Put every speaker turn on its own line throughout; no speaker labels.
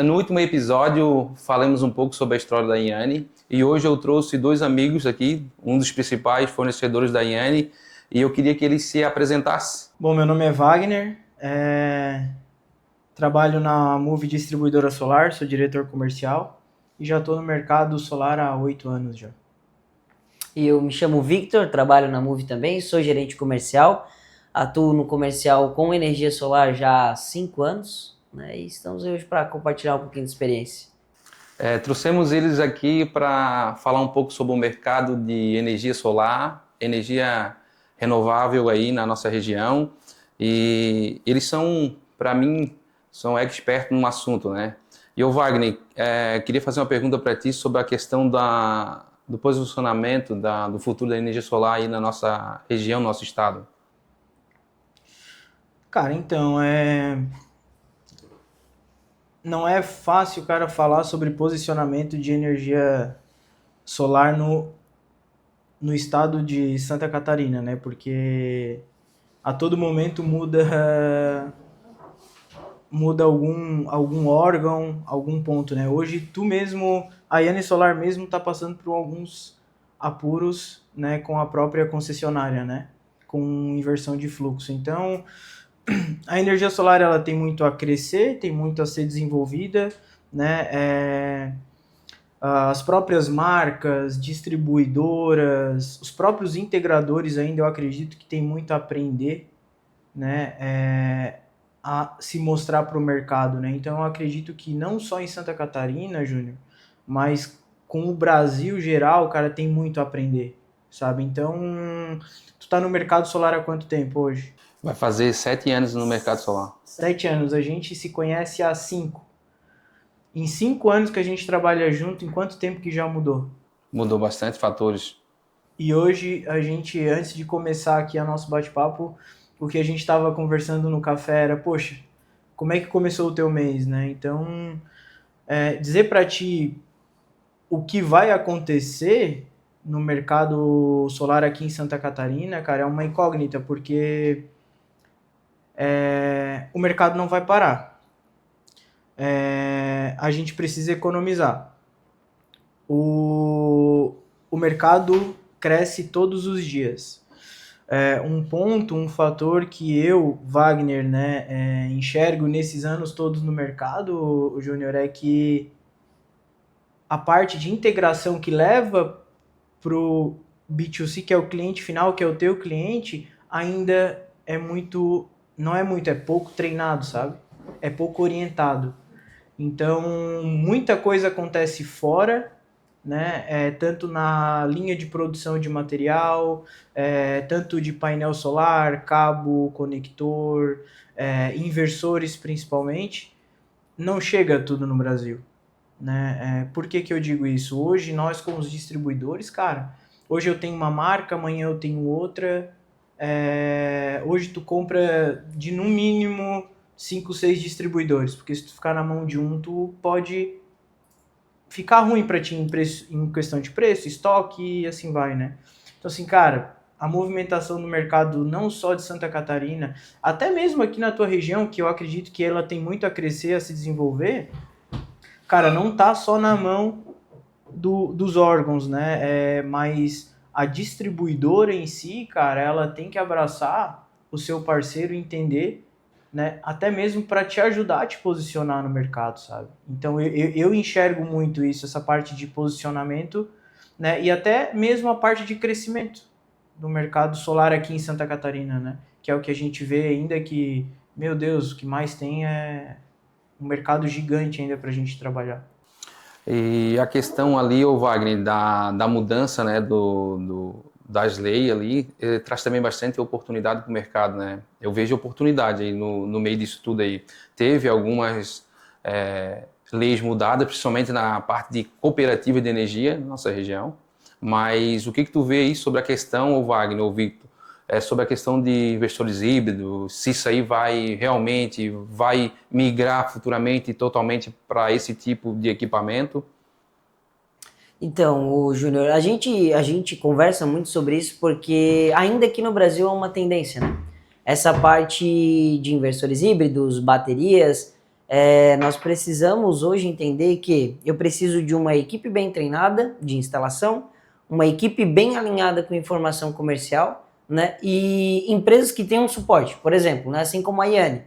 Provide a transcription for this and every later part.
No último episódio, falamos um pouco sobre a história da Iane e hoje eu trouxe dois amigos aqui, um dos principais fornecedores da Iane, e eu queria que ele se apresentasse.
Bom, meu nome é Wagner, trabalho na Move Distribuidora Solar, sou diretor comercial e já estou no mercado solar há 8 anos já.
E eu me chamo Victor, trabalho na Move também, sou gerente comercial, atuo no comercial com energia solar já há 5 anos, né? E estamos hoje para compartilhar um pouquinho de experiência.
Trouxemos eles aqui para falar um pouco sobre o mercado de energia solar, energia renovável aí na nossa região, e eles são, para mim, são expertos no assunto, né? E o Wagner, queria fazer uma pergunta para ti sobre a questão do posicionamento do futuro da energia solar aí na nossa região, no nosso estado.
Cara, então, não é fácil, cara, falar sobre posicionamento de energia solar no estado de Santa Catarina, né? Porque a todo momento muda algum órgão, algum ponto, né? Hoje tu mesmo, a Iane Solar mesmo está passando por alguns apuros, né, com a própria concessionária, né? Com inversão de fluxo. Então, a energia solar ela tem muito a crescer, tem muito a ser desenvolvida, né? As próprias marcas, distribuidoras, os próprios integradores ainda eu acredito que tem muito a aprender, né? A se mostrar para o mercado, né? Então eu acredito que não só em Santa Catarina, Júnior, mas com o Brasil geral, o cara tem muito a aprender, sabe? Então, tu tá no mercado solar há quanto tempo hoje?
Vai fazer 7 anos no mercado solar.
7 anos, a gente se conhece há 5. Em 5 anos que a gente trabalha junto, em quanto tempo que já mudou?
Mudou bastante fatores.
E hoje a gente, antes de começar aqui a nosso bate-papo, o que a gente estava conversando no café era, poxa, como é que começou o teu mês, né? Então, dizer para ti o que vai acontecer no mercado solar aqui em Santa Catarina, cara, é uma incógnita, porque o mercado não vai parar. A gente precisa economizar. O mercado cresce todos os dias. Um fator que eu, Wagner, né, enxergo nesses anos todos no mercado, o Júnior, é que a parte de integração que leva para o B2C, que é o cliente final, que é o teu cliente, ainda é pouco treinado, sabe? É pouco orientado. Então, muita coisa acontece fora, né? Tanto na linha de produção de material, tanto de painel solar, cabo, conector, inversores principalmente, não chega tudo no Brasil, né? Por que que eu digo isso? Hoje nós como os distribuidores, cara, hoje eu tenho uma marca, amanhã eu tenho outra, hoje tu compra de no mínimo 5, 6 distribuidores, porque se tu ficar na mão de um, tu pode ficar ruim para ti em questão de preço, estoque e assim vai, né? Então assim, cara, a movimentação no mercado não só de Santa Catarina, até mesmo aqui na tua região, que eu acredito que ela tem muito a crescer, a se desenvolver, cara, não tá só na mão dos órgãos, né? Mas a distribuidora em si, cara, ela tem que abraçar o seu parceiro e entender, né? Até mesmo para te ajudar a te posicionar no mercado, sabe? Então eu enxergo muito isso, essa parte de posicionamento, né? E até mesmo a parte de crescimento do mercado solar aqui em Santa Catarina, né? Que é o que a gente vê ainda que, meu Deus, o que mais tem é um mercado gigante ainda para a gente trabalhar.
E a questão ali, o Wagner, da mudança, né, das leis ali, traz também bastante oportunidade para o mercado, né? Eu vejo oportunidade aí no meio disso tudo aí. Teve algumas leis mudadas, principalmente na parte de cooperativa de energia na nossa região, mas o que tu vê aí sobre a questão, o Wagner, ou Victor, sobre a questão de investidores híbridos, se isso aí vai migrar futuramente totalmente para esse tipo de equipamento?
Então, o Júnior, a gente conversa muito sobre isso porque ainda aqui no Brasil é uma tendência, né? Essa parte de inversores híbridos, baterias, nós precisamos hoje entender que eu preciso de uma equipe bem treinada de instalação, uma equipe bem alinhada com informação comercial, né? E empresas que tenham suporte. Por exemplo, né? Assim como a Iane,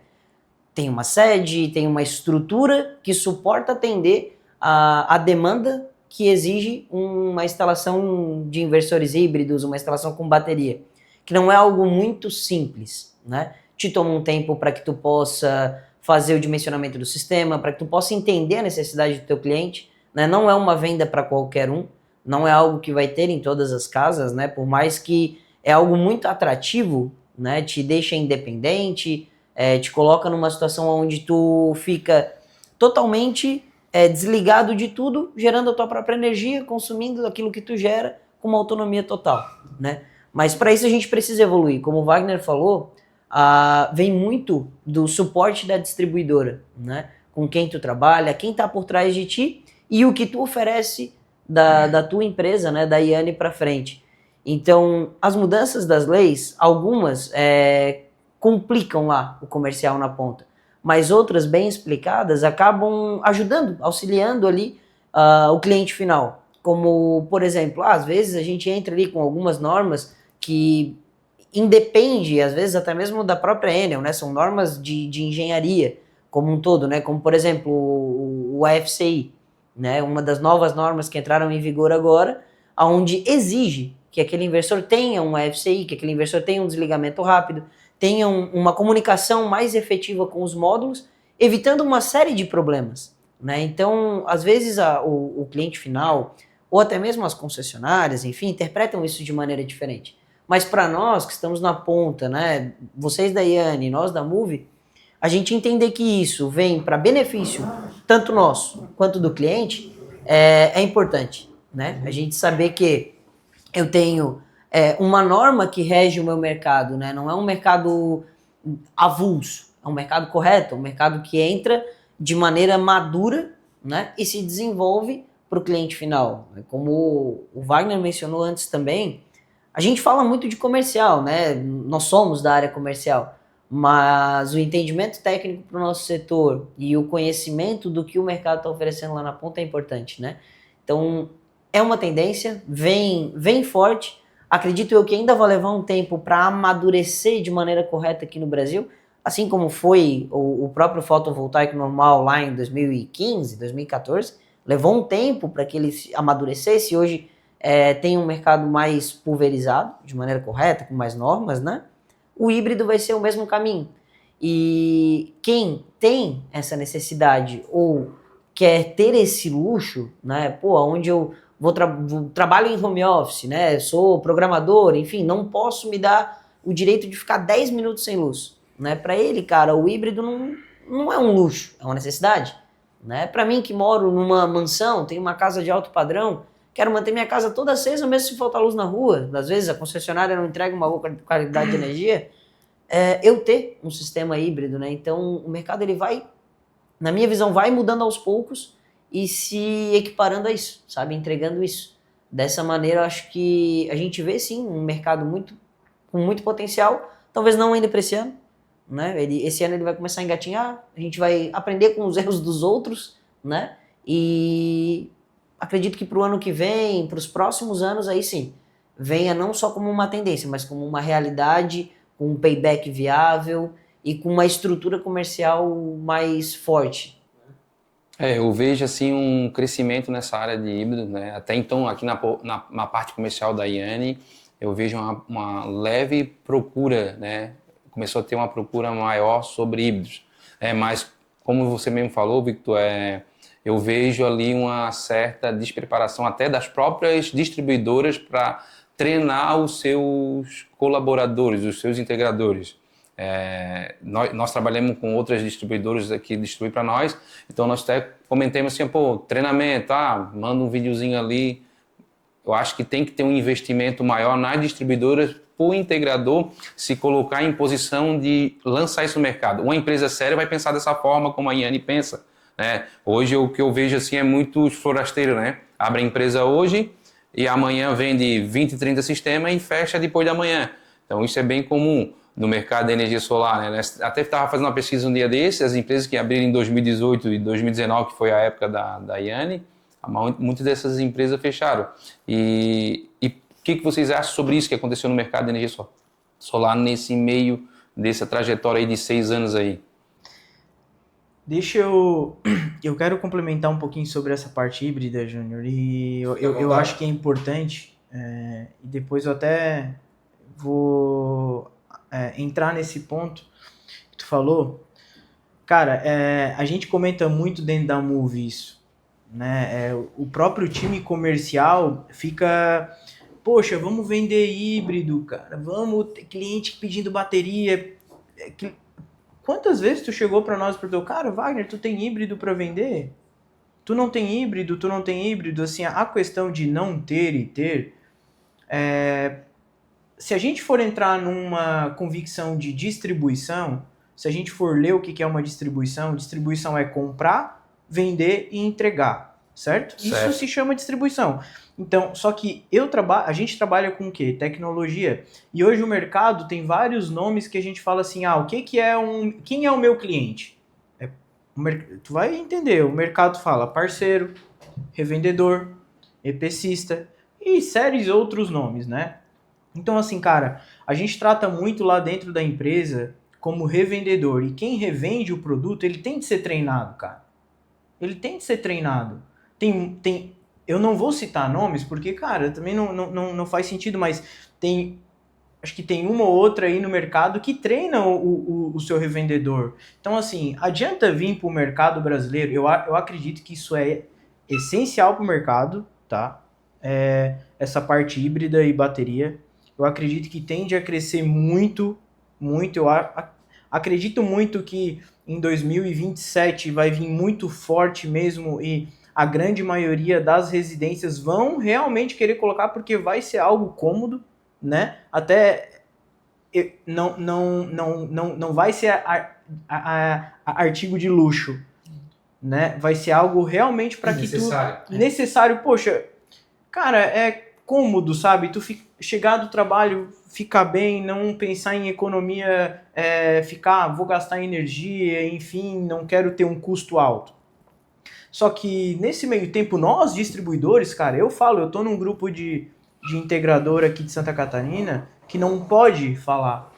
tem uma sede, tem uma estrutura que suporta atender a demanda que exige uma instalação de inversores híbridos, uma instalação com bateria, que não é algo muito simples, né? Te toma um tempo para que tu possa fazer o dimensionamento do sistema, para que tu possa entender a necessidade do teu cliente, né? Não é uma venda para qualquer um, não é algo que vai ter em todas as casas, né? Por mais que é algo muito atrativo, né? Te deixa independente, te coloca numa situação onde tu fica totalmente desligado de tudo, gerando a tua própria energia, consumindo aquilo que tu gera com uma autonomia total, né? Mas para isso a gente precisa evoluir. Como o Wagner falou, vem muito do suporte da distribuidora, né? Com quem tu trabalha, quem está por trás de ti e o que tu oferece da tua empresa, né? Da Iane para frente. Então, as mudanças das leis, algumas complicam lá o comercial na ponta, mas outras bem explicadas acabam ajudando, auxiliando ali o cliente final. Como, por exemplo, às vezes a gente entra ali com algumas normas que independe, às vezes, até mesmo da própria Enel, né? São normas de engenharia como um todo, né? Como, por exemplo, o AFCI, né? Uma das novas normas que entraram em vigor agora, onde exige que aquele inversor tenha um AFCI, que aquele inversor tenha um desligamento rápido, tenha uma comunicação mais efetiva com os módulos, evitando uma série de problemas, né? Então, às vezes, o cliente final, ou até mesmo as concessionárias, enfim, interpretam isso de maneira diferente. Mas para nós que estamos na ponta, né, vocês da Iane, nós da Moove, a gente entender que isso vem para benefício tanto nosso quanto do cliente é importante, né? A gente saber que eu tenho uma norma que rege o meu mercado, né? Não é um mercado avulso, é um mercado correto, é um mercado que entra de maneira madura, né? E se desenvolve para o cliente final. Como o Wagner mencionou antes também, a gente fala muito de comercial, né? Nós somos da área comercial, mas o entendimento técnico para o nosso setor e o conhecimento do que o mercado está oferecendo lá na ponta é importante, né? Então, é uma tendência, vem forte. Acredito eu que ainda vai levar um tempo para amadurecer de maneira correta aqui no Brasil, assim como foi o próprio fotovoltaico normal lá em 2015, 2014. Levou um tempo para que ele amadurecesse. Hoje tem um mercado mais pulverizado, de maneira correta, com mais normas, né? O híbrido vai ser o mesmo caminho. E quem tem essa necessidade ou quer ter esse luxo, né? Pô, onde eu trabalho em home office, né? Sou programador, enfim, não posso me dar o direito de ficar 10 minutos sem luz, né? Para ele, cara, o híbrido não é um luxo, é uma necessidade, né? Para mim que moro numa mansão, tenho uma casa de alto padrão, quero manter minha casa toda acesa mesmo se faltar luz na rua. Às vezes a concessionária não entrega uma boa qualidade de energia. Eu ter um sistema híbrido, né? Então o mercado ele vai, na minha visão, vai mudando aos poucos e se equiparando a isso, sabe? Entregando isso. Dessa maneira, eu acho que a gente vê sim um mercado com muito potencial, talvez não ainda para esse ano, né? Esse ano ele vai começar a engatinhar, a gente vai aprender com os erros dos outros, né? E acredito que para o ano que vem, para os próximos anos, aí sim, venha não só como uma tendência, mas como uma realidade, com um payback viável e com uma estrutura comercial mais forte.
Eu vejo assim um crescimento nessa área de híbrido, né? Até então, aqui na parte comercial da Iane, eu vejo uma leve procura, né? Começou a ter uma procura maior sobre híbridos. Mas, como você mesmo falou, Victor, eu vejo ali uma certa despreparação até das próprias distribuidoras para treinar os seus colaboradores, os seus integradores. Nós trabalhamos com outras distribuidoras que distribuem para nós, então nós até comentamos assim, treinamento, manda um videozinho ali. Eu acho que tem que ter um investimento maior nas distribuidoras para o integrador se colocar em posição de lançar isso no mercado. Uma empresa séria vai pensar dessa forma como a Iane pensa, né? Hoje o que eu vejo assim é muito forasteiro, né? Abre a empresa hoje e amanhã vende 20, 30 sistemas e fecha depois da manhã. Então isso é bem comum. no mercado da energia solar, né? Até estava fazendo uma pesquisa um dia desses, as empresas que abriram em 2018 e 2019, que foi a época da Iane, muitas dessas empresas fecharam. E o que vocês acham sobre isso que aconteceu no mercado de energia solar nesse meio dessa trajetória aí de 6 anos aí?
Eu quero complementar um pouquinho sobre essa parte híbrida, Júnior, e eu acho que é importante, e depois eu até vou entrar nesse ponto que tu falou. Cara, a gente comenta muito dentro da Move isso, né? O próprio time comercial fica, poxa, vamos vender híbrido, cara, vamos ter cliente pedindo bateria. Quantas vezes tu chegou para nós e perguntou, cara, Wagner, tu tem híbrido para vender? Tu não tem híbrido, tu não tem híbrido. Assim, a questão de não ter e ter, se a gente for entrar numa convicção de distribuição, se a gente for ler o que é uma distribuição, distribuição é comprar, vender e entregar, certo? Isso se chama distribuição. Então, só que a gente trabalha com o quê? Tecnologia. E hoje o mercado tem vários nomes que a gente fala assim, quem é o meu cliente? Tu vai entender, o mercado fala parceiro, revendedor, EPCista e séries outros nomes, né? Então, assim, cara, a gente trata muito lá dentro da empresa como revendedor. E quem revende o produto, ele tem de ser treinado, cara. Ele tem de ser treinado. Eu não vou citar nomes, porque, cara, também não faz sentido, mas acho que tem uma ou outra aí no mercado que treina o seu revendedor. Então, assim, adianta vir para o mercado brasileiro, eu acredito que isso é essencial para o mercado, tá? Essa parte híbrida e bateria. Eu acredito que tende a crescer muito, muito. Eu acredito muito que em 2027 vai vir muito forte mesmo e a grande maioria das residências vão realmente querer colocar porque vai ser algo cômodo, né? Até não vai ser artigo de luxo, né? Vai ser algo realmente para que necessário. Poxa, cara, é cômodo, sabe? Tu chegar do trabalho, ficar bem, não pensar em economia, vou gastar energia, enfim, não quero ter um custo alto. Só que nesse meio tempo, nós distribuidores, cara, eu tô num grupo de integrador aqui de Santa Catarina que não pode falar.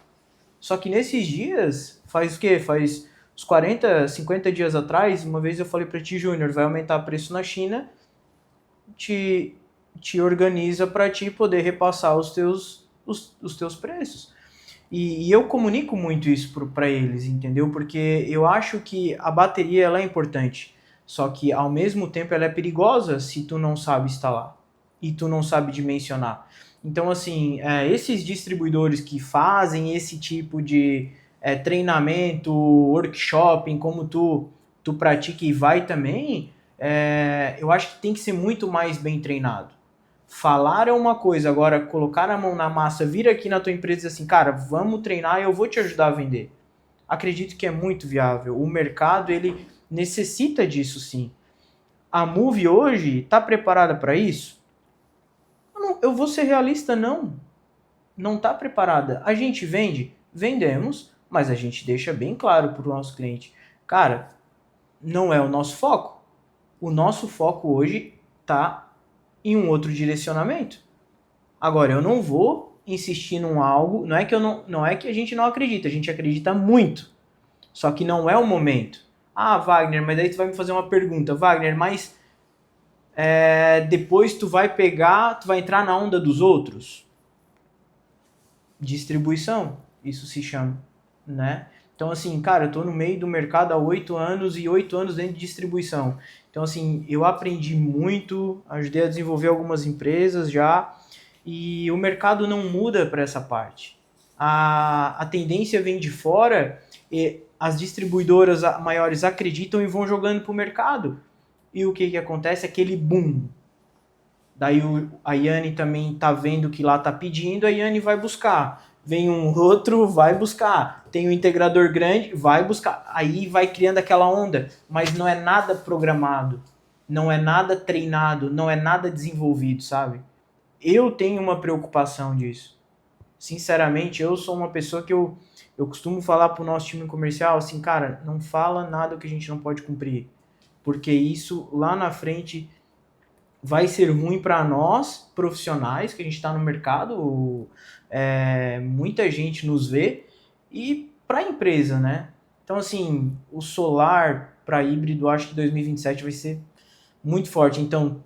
Só que nesses dias, faz o quê? Faz uns 40, 50 dias atrás, uma vez eu falei para ti, Júnior, vai aumentar o preço na China, te organiza para ti poder repassar os teus preços. E eu comunico muito isso para eles, entendeu? Porque eu acho que a bateria ela é importante, só que ao mesmo tempo ela é perigosa se tu não sabe instalar e tu não sabe dimensionar. Então, assim, esses distribuidores que fazem esse tipo de treinamento, workshop, como tu pratica e vai também, eu acho que tem que ser muito mais bem treinado. Falar é uma coisa, agora colocar a mão na massa, vir aqui na tua empresa e dizer assim, cara, vamos treinar e eu vou te ajudar a vender. Acredito que é muito viável. O mercado, ele necessita disso sim. A Move hoje está preparada para isso? Eu vou ser realista, não. Não está preparada. A gente vendemos, mas a gente deixa bem claro para o nosso cliente. Cara, não é o nosso foco. O nosso foco hoje está em um outro direcionamento. Agora, eu não vou insistir num algo, não é que a gente não acredita, a gente acredita muito. Só que não é o momento. Ah, Wagner, mas daí tu vai me fazer uma pergunta. Wagner, mas depois tu vai entrar na onda dos outros? Distribuição, isso se chama, né? Então, assim, cara, eu tô no meio do mercado há 8 anos e 8 anos dentro de distribuição. Então, assim, eu aprendi muito, ajudei a desenvolver algumas empresas já, e o mercado não muda para essa parte. A tendência vem de fora, e as distribuidoras maiores acreditam e vão jogando para o mercado. E o que acontece? Aquele boom. Daí a Iane também tá vendo que lá tá pedindo, a Iane vai buscar. Vem um outro, vai buscar. Tem um integrador grande, vai buscar. Aí vai criando aquela onda. Mas não é nada programado. Não é nada treinado. Não é nada desenvolvido, sabe? Eu tenho uma preocupação disso. sinceramente, eu sou uma pessoa que eu costumo falar pro nosso time comercial assim, cara, não fala nada que a gente não pode cumprir, porque isso lá na frente vai ser ruim para nós, profissionais, que a gente está no mercado, muita gente nos vê, e para a empresa, né? Então, assim, o solar para híbrido, acho que 2027 vai ser muito forte. Então,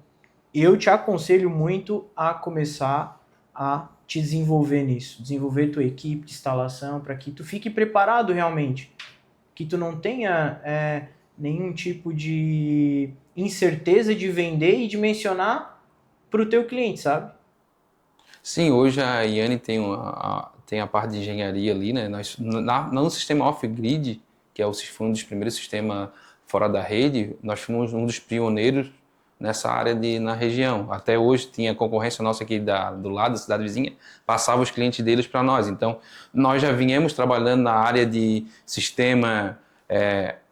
eu te aconselho muito a começar a te desenvolver nisso, desenvolver tua equipe de instalação para que tu fique preparado realmente, que tu não tenha nenhum tipo de incerteza de vender e de mencionar para o teu cliente, sabe?
Sim, hoje a Iane tem, tem a parte de engenharia ali, né? No sistema off-grid, que foi um dos primeiros sistemas fora da rede, nós fomos um dos pioneiros nessa área na região. Até hoje tinha concorrência nossa aqui do lado, da cidade vizinha, passava os clientes deles para nós. Então, nós já viemos trabalhando na área de sistema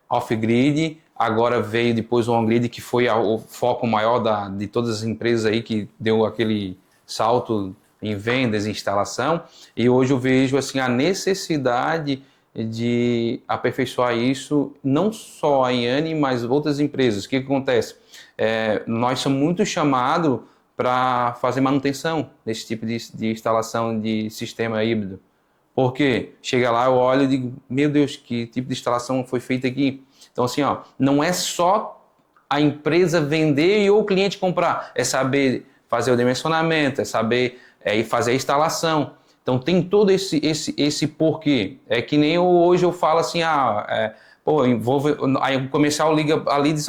off-grid, agora veio depois o on-grid, que foi o foco maior de todas as empresas aí, que deu aquele salto em vendas e instalação, e hoje eu vejo assim a necessidade de aperfeiçoar isso, não só a Iane, mas outras empresas. O que acontece? Nós somos muito chamados para fazer manutenção desse tipo de instalação de sistema híbrido. Porque chega lá, eu olho e digo, meu Deus, que tipo de instalação foi feita aqui? Então assim, ó, não é só a empresa vender e o cliente comprar, é saber fazer o dimensionamento, é saber e fazer a instalação. Então tem todo esse porquê. É que nem hoje eu falo assim, aí o comercial liga ali e diz,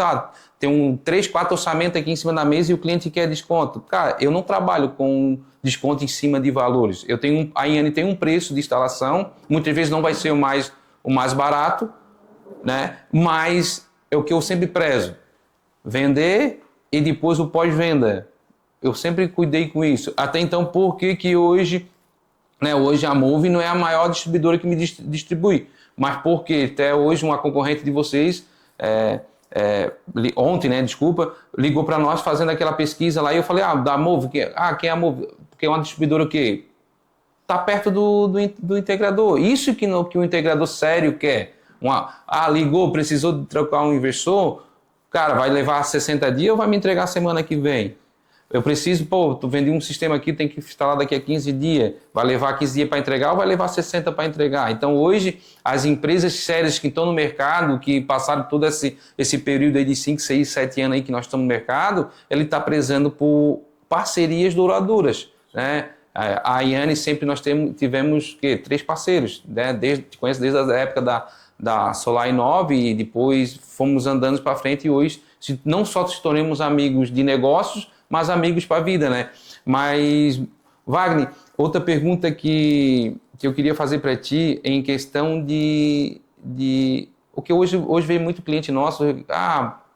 tem 3, 4 orçamentos aqui em cima da mesa e o cliente quer desconto. Cara, eu não trabalho com desconto em cima de valores. A Iane tem um preço de instalação, muitas vezes não vai ser o mais barato, né? Mas é o que eu sempre prezo. Vender e depois o pós-venda. Eu sempre cuidei com isso. Até então, por que hoje, né, hoje a Move não é a maior distribuidora que me distribui? Mas porque até hoje uma concorrente de vocês, ontem, né, desculpa, ligou para nós fazendo aquela pesquisa lá e eu falei, da Move, quem é a Move? Porque é uma distribuidora que está perto do integrador. Isso que o integrador sério quer. Ligou, precisou de trocar um inversor, cara, vai levar 60 dias ou vai me entregar semana que vem? Eu preciso, tu vendi um sistema aqui, tem que instalar daqui a 15 dias. Vai levar 15 dias para entregar ou vai levar 60 para entregar? Então, hoje, as empresas sérias que estão no mercado, que passaram todo esse período aí de 5, 6, 7 anos aí que nós estamos no mercado, ele está prezando por parcerias duradouras, né? A Iane sempre nós tivemos 3 parceiros, né? Conheço desde a época da Solar Inove e depois fomos andando para frente e hoje não só se tornamos amigos de negócios, mas amigos para a vida, né? Mas, Wagner, outra pergunta que eu queria fazer para ti em questão de o que hoje veio muito cliente nosso,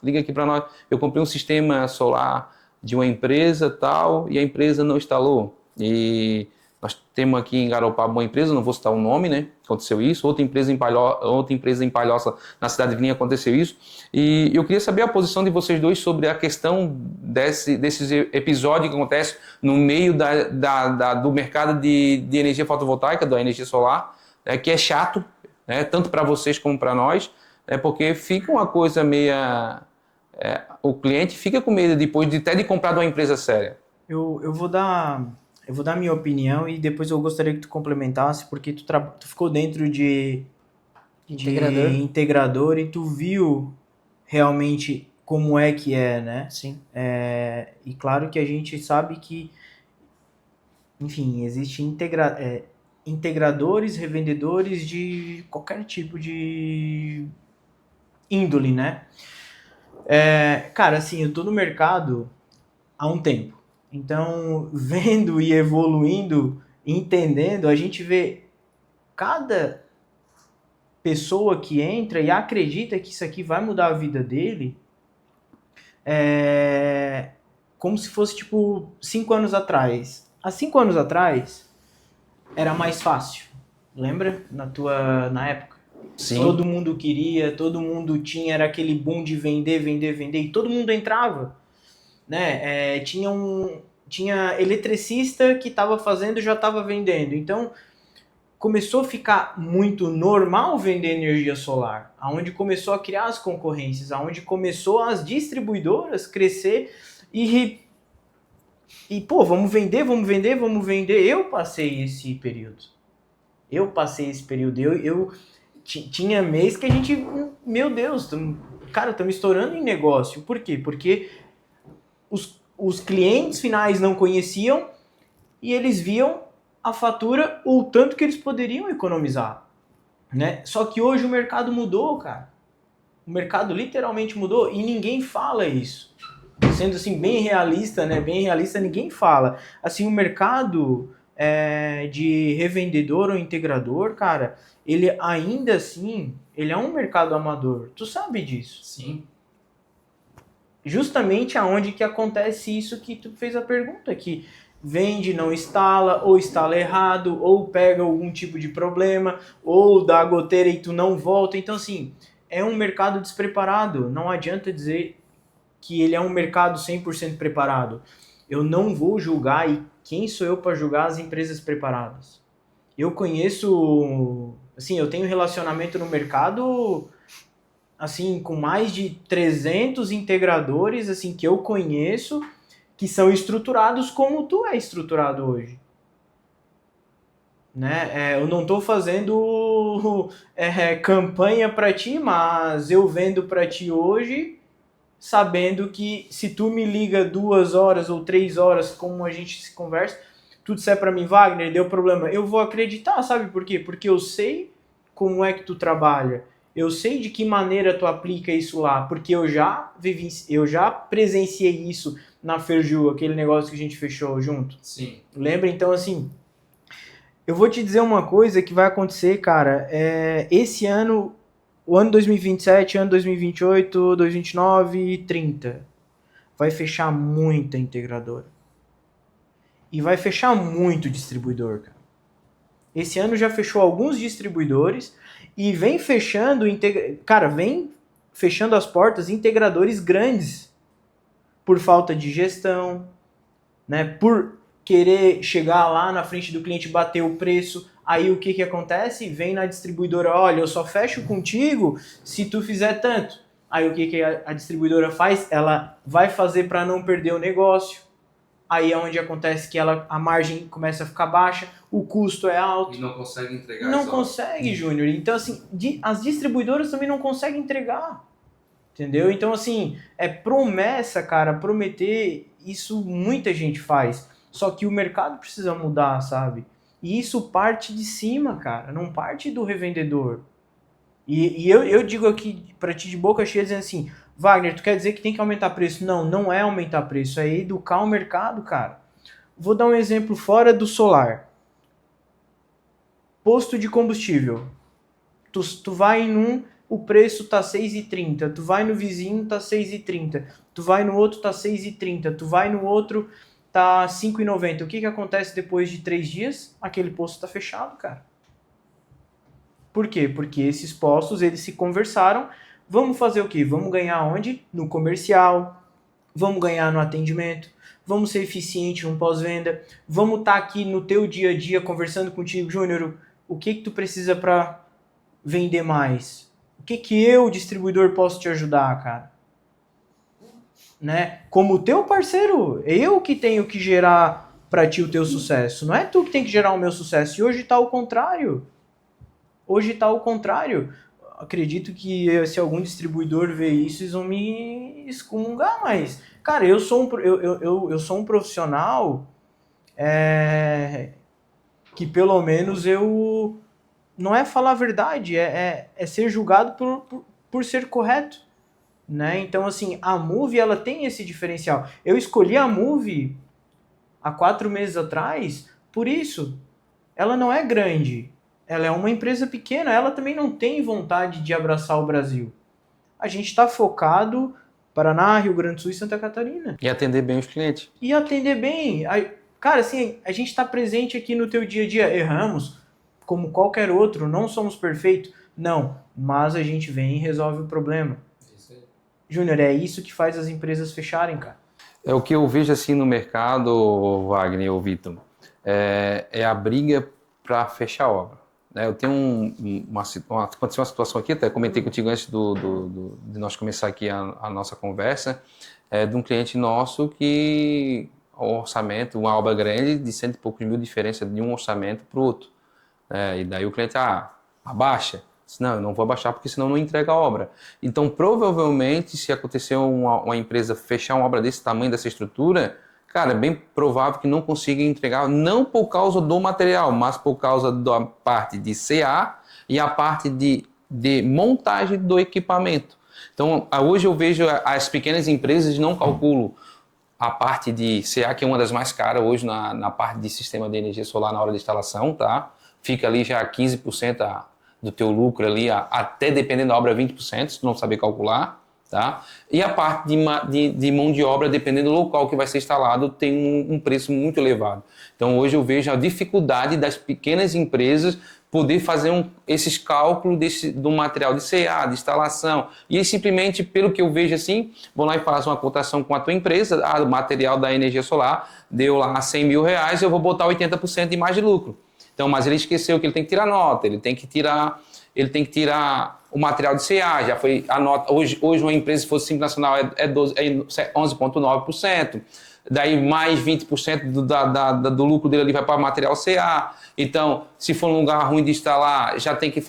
liga aqui para nós, eu comprei um sistema solar de uma empresa tal e a empresa não instalou. E nós temos aqui em Garopaba uma empresa, não vou citar o nome, né? Aconteceu isso. Outra empresa em Palhoça, na cidade de Vinha, aconteceu isso. E eu queria saber a posição de vocês dois sobre a questão desses episódios que acontecem no meio do mercado de energia fotovoltaica, da energia solar, né? Que é chato, né? Tanto para vocês como para nós, né? Porque fica uma coisa meia... o cliente fica com medo depois até de comprar de uma empresa séria.
Eu vou dar minha opinião e depois eu gostaria que tu complementasse, porque tu ficou dentro de integrador e tu viu realmente como é que é, né?
Sim.
E claro que a gente sabe que, enfim, existem integradores, revendedores de qualquer tipo de índole, né? Cara, assim, eu tô no mercado há um tempo. Então, vendo e evoluindo, entendendo, a gente vê cada pessoa que entra e acredita que isso aqui vai mudar a vida dele, como se fosse, tipo, 5 anos atrás. Há 5 anos atrás, era mais fácil. Lembra? Na época?
Sim.
Todo mundo queria, todo mundo tinha, era aquele boom de vender, e todo mundo entrava. Né? Tinha tinha eletricista que estava fazendo e já estava vendendo. Então, começou a ficar muito normal vender energia solar, aonde começou a criar as concorrências, aonde começou as distribuidoras crescer e pô, vamos vender, vamos vender, vamos vender. Eu passei esse período. Eu tinha mês que a gente, meu Deus, cara, estamos estourando em negócio. Por quê? Porque os clientes finais não conheciam e eles viam a fatura, o tanto que eles poderiam economizar, né? Só que hoje o mercado mudou, cara. O mercado literalmente mudou e ninguém fala isso. Sendo assim bem realista, né? Bem realista, ninguém fala. Assim, o mercado de revendedor ou integrador, cara, ele ainda assim, ele é um mercado amador. Tu sabe disso?
Sim.
Justamente aonde que acontece isso que tu fez a pergunta, que vende, não instala, ou instala errado, ou pega algum tipo de problema, ou dá goteira e tu não volta. Então, assim, é um mercado despreparado. Não adianta dizer que ele é um mercado 100% preparado. Eu não vou julgar, e quem sou eu para julgar as empresas preparadas? Eu conheço, assim, eu tenho relacionamento no mercado, assim, com mais de 300 integradores, assim, que eu conheço, que são estruturados como tu é estruturado hoje. Né? Eu não estou fazendo campanha para ti, mas eu vendo para ti hoje, sabendo que se tu me liga 2 horas ou 3 horas, como a gente se conversa, tu disser para mim, Wagner, deu problema, eu vou acreditar, sabe por quê? Porque eu sei como é que tu trabalha, eu sei de que maneira tu aplica isso lá, porque eu já presenciei isso na Ferju, aquele negócio que a gente fechou junto.
Sim.
Lembra? Então, assim, eu vou te dizer uma coisa que vai acontecer, cara, esse ano, o ano 2027, ano 2028, 2029 e 30, vai fechar muita integradora. E vai fechar muito distribuidor, cara. Esse ano já fechou alguns distribuidores e vem fechando, vem fechando as portas integradores grandes por falta de gestão, né? Por querer chegar lá na frente do cliente, bater o preço. Aí o que acontece? Vem na distribuidora, olha, eu só fecho contigo se tu fizer tanto. Aí o que a distribuidora faz? Ela vai fazer para não perder o negócio. Aí é onde acontece que a margem começa a ficar baixa, o custo é alto.
E não consegue entregar.
Não consegue, Júnior. Então, assim, as distribuidoras também não conseguem entregar. Entendeu? Então, assim, é promessa, cara, prometer, isso muita gente faz. Só que o mercado precisa mudar, sabe? E isso parte de cima, cara, não parte do revendedor. E eu digo aqui pra ti de boca cheia, dizendo assim, Wagner, tu quer dizer que tem que aumentar preço? Não, não é aumentar preço, é educar o mercado, cara. Vou dar um exemplo fora do solar. Posto de combustível. Tu vai em um, o preço tá 6,30. Tu vai no vizinho, tá 6,30. Tu vai no outro, tá 6,30. Tu vai no outro, tá 5,90. O que acontece depois de 3 dias? Aquele posto tá fechado, cara. Por quê? Porque esses postos, eles se conversaram. Vamos fazer o quê? Vamos ganhar onde? No comercial. Vamos ganhar no atendimento. Vamos ser eficiente no pós-venda. Vamos estar aqui no teu dia a dia conversando contigo, Júnior. O que tu precisa para vender mais? O que eu, distribuidor, posso te ajudar, cara? Né? Como teu parceiro, eu que tenho que gerar para ti o teu sucesso. Não é tu que tem que gerar o meu sucesso. E hoje tá ao contrário. Acredito que se algum distribuidor ver isso, eles vão me excomungar, mas, cara, eu sou um profissional que pelo menos eu... Não é falar a verdade, é ser julgado por ser correto. Né? Então, assim, a Moove, ela tem esse diferencial. Eu escolhi a Moove há 4 meses atrás por isso. Ela não é grande. Ela é uma empresa pequena, ela também não tem vontade de abraçar o Brasil. A gente está focado Paraná, Rio Grande do Sul e Santa Catarina.
E atender bem os clientes.
E atender bem. Cara, assim, a gente está presente aqui no teu dia a dia. Erramos, como qualquer outro, não somos perfeitos. Não, mas a gente vem e resolve o problema. Júnior, é isso que faz as empresas fecharem, cara.
É o que eu vejo assim no mercado, Wagner ou Vitor, é a briga para fechar a obra. Né? Eu tenho aconteceu uma situação aqui, até comentei contigo antes de nós começar aqui a nossa conversa, de um cliente nosso que o orçamento, uma obra grande de 100 e poucos mil, diferença de um orçamento para o outro. E daí o cliente, abaixa. Disse, não, eu não vou abaixar porque senão não entrega a obra. Então, provavelmente, se acontecer uma empresa fechar uma obra desse tamanho, dessa estrutura, cara, é bem provável que não consiga entregar, não por causa do material, mas por causa da parte de CA e a parte de montagem do equipamento. Então, hoje eu vejo as pequenas empresas não calculam a parte de CA, que é uma das mais caras hoje na parte de sistema de energia solar na hora de instalação, tá? Fica ali já 15% do teu lucro ali, até dependendo da obra 20%, se tu não saber calcular, tá? E a parte de mão de obra, dependendo do local que vai ser instalado, tem um preço muito elevado. Então hoje eu vejo a dificuldade das pequenas empresas poder fazer esses cálculos do material de CA, de instalação, e aí, simplesmente, pelo que eu vejo assim, vão lá e fazem uma cotação com a tua empresa, o material da energia solar deu lá 100 mil reais, eu vou botar 80% de mais de lucro. Então, mas ele esqueceu que ele tem que tirar nota, ele tem que tirar o material de CA, já foi a nota, hoje uma empresa, se fosse Simples Nacional, é 11,9%, daí mais 20% do lucro dele ali vai para material CA. Então, se for um lugar ruim de instalar, já tem que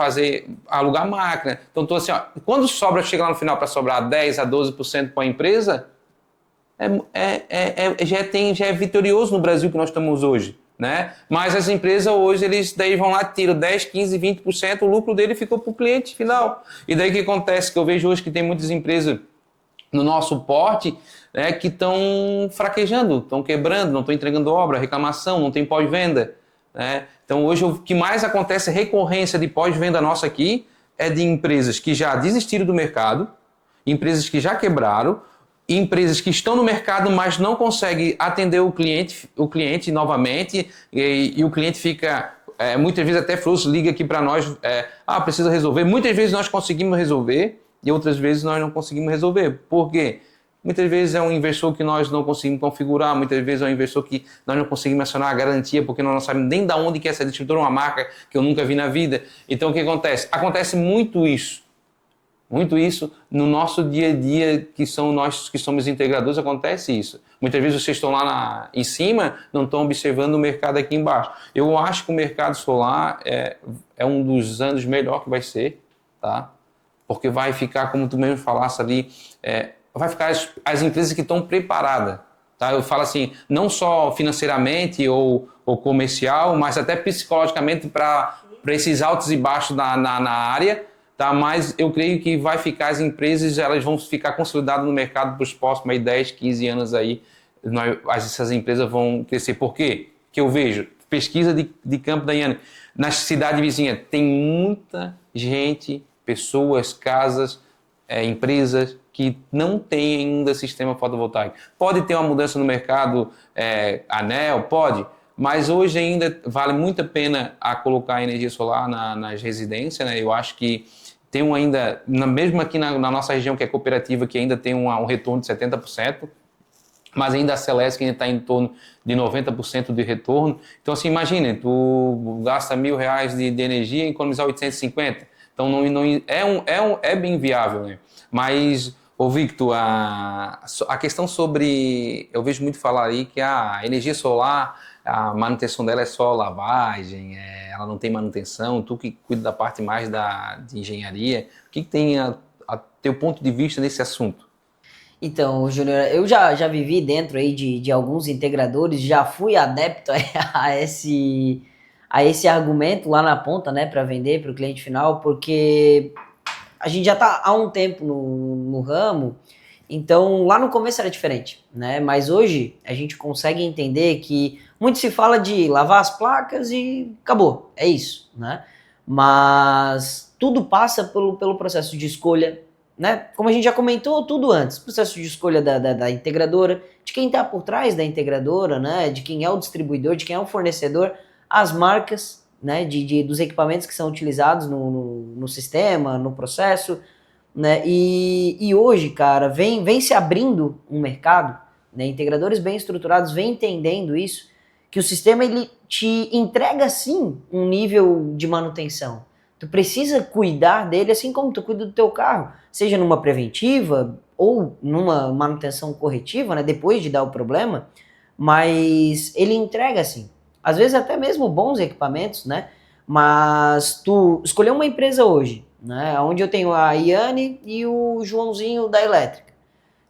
alugar máquina. Então, assim, quando chega lá no final para sobrar 10 a 12% para a empresa, já é vitorioso no Brasil que nós estamos hoje. Né? Mas as empresas hoje, eles daí vão lá, tiram 10, 15, 20%, o lucro dele ficou para o cliente final. E daí o que acontece? Que eu vejo hoje que tem muitas empresas no nosso porte, né, que estão fraquejando, estão quebrando, não estão entregando obra, reclamação, não tem pós-venda. Né? Então hoje o que mais acontece, recorrência de pós-venda nossa aqui, é de empresas que já desistiram do mercado, empresas que já quebraram, empresas que estão no mercado, mas não conseguem atender o cliente novamente, e o cliente fica, muitas vezes até frustro, liga aqui para nós, precisa resolver. Muitas vezes nós conseguimos resolver e outras vezes nós não conseguimos resolver. Por quê? Muitas vezes é um inversor que nós não conseguimos configurar, muitas vezes é um inversor que nós não conseguimos acionar a garantia, porque nós não sabemos nem de onde que essa distribuidora, uma marca que eu nunca vi na vida. Então o que acontece? Acontece muito isso. Muito isso no nosso dia a dia, que são nós que somos integradores, acontece isso. Muitas vezes vocês estão lá em cima, não estão observando o mercado aqui embaixo. Eu acho que o mercado solar é um dos anos melhor que vai ser, tá? Porque vai ficar, como tu mesmo falasse ali, vai ficar as empresas que estão preparadas. Tá? Eu falo assim, não só financeiramente ou comercial, mas até psicologicamente para esses altos e baixos na área. Tá, mas eu creio que vai ficar, as empresas, elas vão ficar consolidadas no mercado para os próximos 10, 15 anos aí, essas empresas vão crescer. Por quê? Que eu vejo, pesquisa de campo da IANA, na cidade vizinha, tem muita gente, pessoas, casas, empresas que não têm ainda sistema fotovoltaico. Pode ter uma mudança no mercado, ANEEL, pode, mas hoje ainda vale muito a pena colocar energia solar nas residências, né? Eu acho que tem ainda, mesmo aqui na nossa região, que é cooperativa, que ainda tem um retorno de 70%, mas ainda a Celesc ainda está em torno de 90% de retorno. Então, assim, imagina, tu gasta R$1.000 de energia e economizar 850. Então, é bem viável, né? Mas, Victor, a questão sobre... Eu vejo muito falar aí que a energia solar, a manutenção dela é só lavagem, ela não tem manutenção, tu que cuida da parte mais de engenharia, o que tem a teu ponto de vista nesse assunto?
Então, Júnior, eu já vivi dentro aí de alguns integradores, já fui adepto a esse argumento lá na ponta, né, para vender para o cliente final, porque a gente já está há um tempo no ramo. Então, lá no começo era diferente, né? Mas hoje a gente consegue entender que muito se fala de lavar as placas e acabou, é isso, né? Mas tudo passa pelo processo de escolha, né? Como a gente já comentou tudo antes, processo de escolha da integradora, de quem está por trás da integradora, né? De quem é o distribuidor, de quem é o fornecedor, as marcas, né? Dos equipamentos que são utilizados no sistema, no processo, né? E hoje, cara, vem se abrindo um mercado, né? Integradores bem estruturados vêm entendendo isso, que o sistema ele te entrega sim um nível de manutenção. Tu precisa cuidar dele assim como tu cuida do teu carro, seja numa preventiva ou numa manutenção corretiva, né, depois de dar o problema, mas ele entrega assim. Às vezes até mesmo bons equipamentos, né? Mas tu escolheu uma empresa hoje, né, onde eu tenho a Iane e o Joãozinho da elétrica.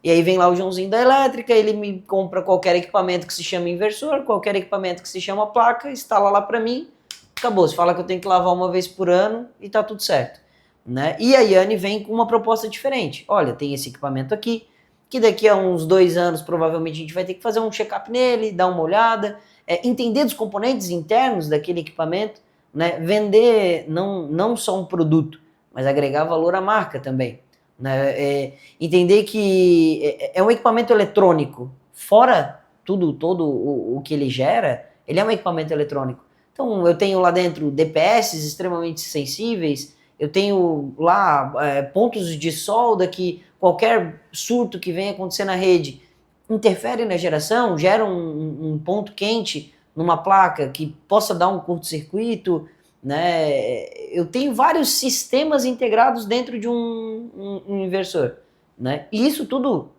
E aí vem lá o Joãozinho da elétrica, ele me compra qualquer equipamento que se chama inversor, qualquer equipamento que se chama placa, instala lá para mim, acabou. Você fala que eu tenho que lavar uma vez por ano e tá tudo certo, né? E a Iane vem com uma proposta diferente. Olha, tem esse equipamento aqui, que daqui a uns 2 anos provavelmente a gente vai ter que fazer um check-up nele, dar uma olhada, entender dos componentes internos daquele equipamento, né? Vender não só um produto, mas agregar valor à marca também. Né? Entender que é um equipamento eletrônico, fora todo o que ele gera, ele é um equipamento eletrônico. Então eu tenho lá dentro DPS extremamente sensíveis, eu tenho lá pontos de solda que qualquer surto que venha acontecer na rede interfere na geração, gera um ponto quente numa placa que possa dar um curto-circuito, né? Eu tenho vários sistemas integrados dentro de um inversor, né? E isso tudo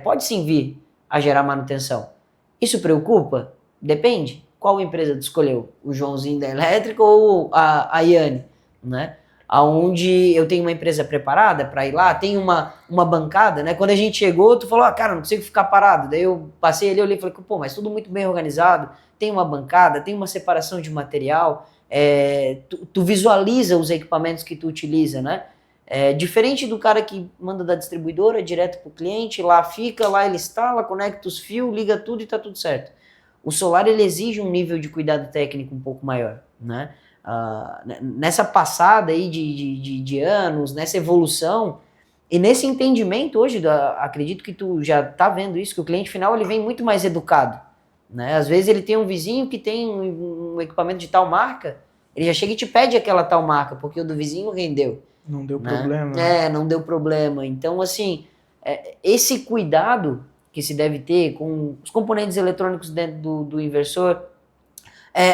pode sim vir a gerar manutenção. Isso preocupa? Depende. Qual empresa tu escolheu? O Joãozinho da elétrica ou a Iane, né? Aonde eu tenho uma empresa preparada para ir lá, tem uma bancada, né? Quando a gente chegou, tu falou, cara, não consigo ficar parado. Daí eu passei ali, olhei e falei, pô, mas tudo muito bem organizado, tem uma bancada, tem uma separação de material, tu visualiza os equipamentos que tu utiliza, né? Diferente do cara que manda da distribuidora direto pro cliente, lá fica, lá ele instala, conecta os fios, liga tudo e tá tudo certo. O solar ele exige um nível de cuidado técnico um pouco maior, né? Nessa passada aí de anos, nessa evolução e nesse entendimento hoje, acredito que tu já tá vendo isso, que o cliente final ele vem muito mais educado, né? Às vezes ele tem um vizinho que tem um equipamento de tal marca, ele já chega e te pede aquela tal marca, porque o do vizinho rendeu.
Não deu
Né?
problema.
Não deu problema. Então, assim, esse cuidado que se deve ter com os componentes eletrônicos dentro do inversor,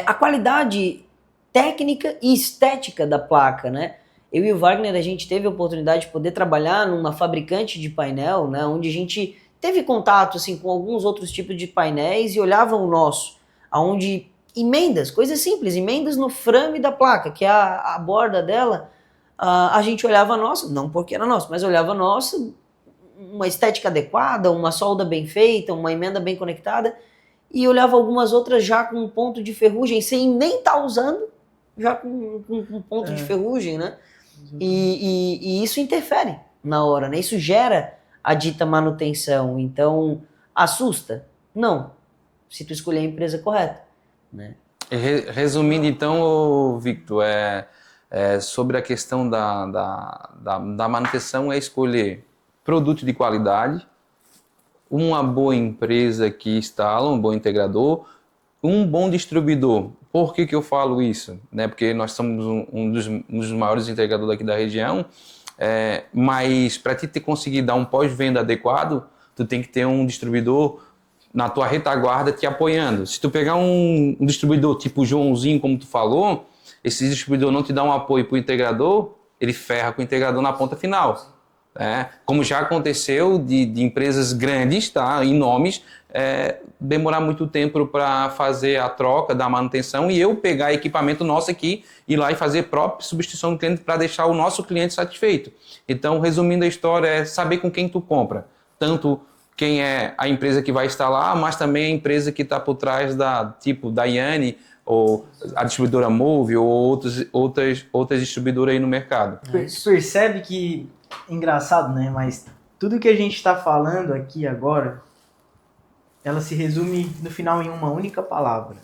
a qualidade técnica e estética da placa, né? Eu e o Wagner, a gente teve a oportunidade de poder trabalhar numa fabricante de painel, né? Onde a gente teve contato, assim, com alguns outros tipos de painéis e olhava o nosso, onde emendas, coisas simples, emendas no frame da placa, que é a borda dela, a gente olhava a nossa, não porque era nossa, mas olhava a nossa, uma estética adequada, uma solda bem feita, uma emenda bem conectada, e olhava algumas outras já com um ponto de ferrugem, sem nem estar usando, já com um ponto de ferrugem, né? E isso interfere na hora, né? Isso gera a dita manutenção. Então, assusta? Não, se tu escolher a empresa correta, né?
Resumindo então, Victor, sobre a questão da manutenção, é escolher produto de qualidade, uma boa empresa que instala, um bom integrador, um bom distribuidor. Por que eu falo isso? Né? Porque nós somos um dos maiores integradores aqui da região, mas para ti conseguir dar um pós-venda adequado, tu tem que ter um distribuidor na tua retaguarda te apoiando. Se tu pegar um distribuidor tipo Joãozinho, como tu falou, esse distribuidor não te dá um apoio para o integrador, ele ferra com o integrador na ponta final. Como já aconteceu de empresas grandes, tá, em nomes, demorar muito tempo para fazer a troca da manutenção e eu pegar equipamento nosso aqui, ir lá e fazer própria substituição do cliente para deixar o nosso cliente satisfeito. Então, resumindo a história, é saber com quem tu compra. Tanto quem é a empresa que vai instalar, mas também a empresa que está por trás da Iane, ou a distribuidora Move, ou outras distribuidoras aí no mercado.
Percebe que, engraçado, né? Mas tudo que a gente está falando aqui agora, ela se resume no final em uma única palavra,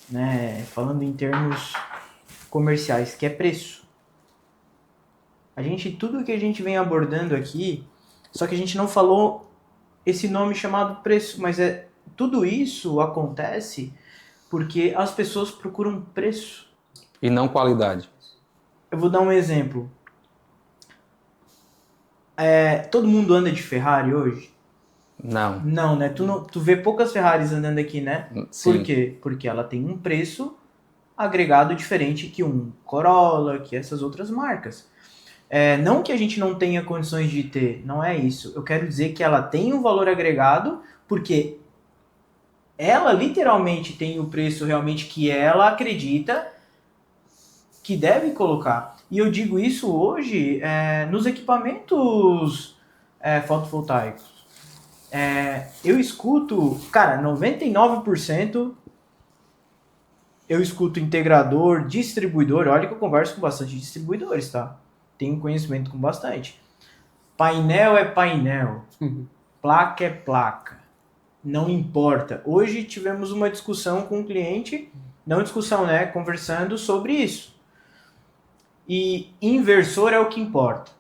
né? Falando em termos comerciais, que é preço. Tudo que a gente vem abordando aqui, só que a gente não falou esse nome chamado preço, mas tudo isso acontece porque as pessoas procuram preço.
E não qualidade.
Eu vou dar um exemplo. Todo mundo anda de Ferrari hoje?
Não.
Não, né? Tu vê poucas Ferraris andando aqui, né?
Sim.
Por quê? Porque ela tem um preço agregado diferente que um Corolla, que essas outras marcas. Não que a gente não tenha condições de ter, não é isso. Eu quero dizer que ela tem um valor agregado porque ela literalmente tem o preço realmente que ela acredita que deve colocar. E eu digo isso hoje nos equipamentos fotovoltaicos. Eu escuto, cara, 99% eu escuto integrador, distribuidor. Olha que eu converso com bastante distribuidores, tá? Tenho conhecimento com bastante. Painel é painel. Placa é placa. Não importa. Hoje tivemos uma discussão com um cliente, não discussão, né? Conversando sobre isso. E inversor é o que importa.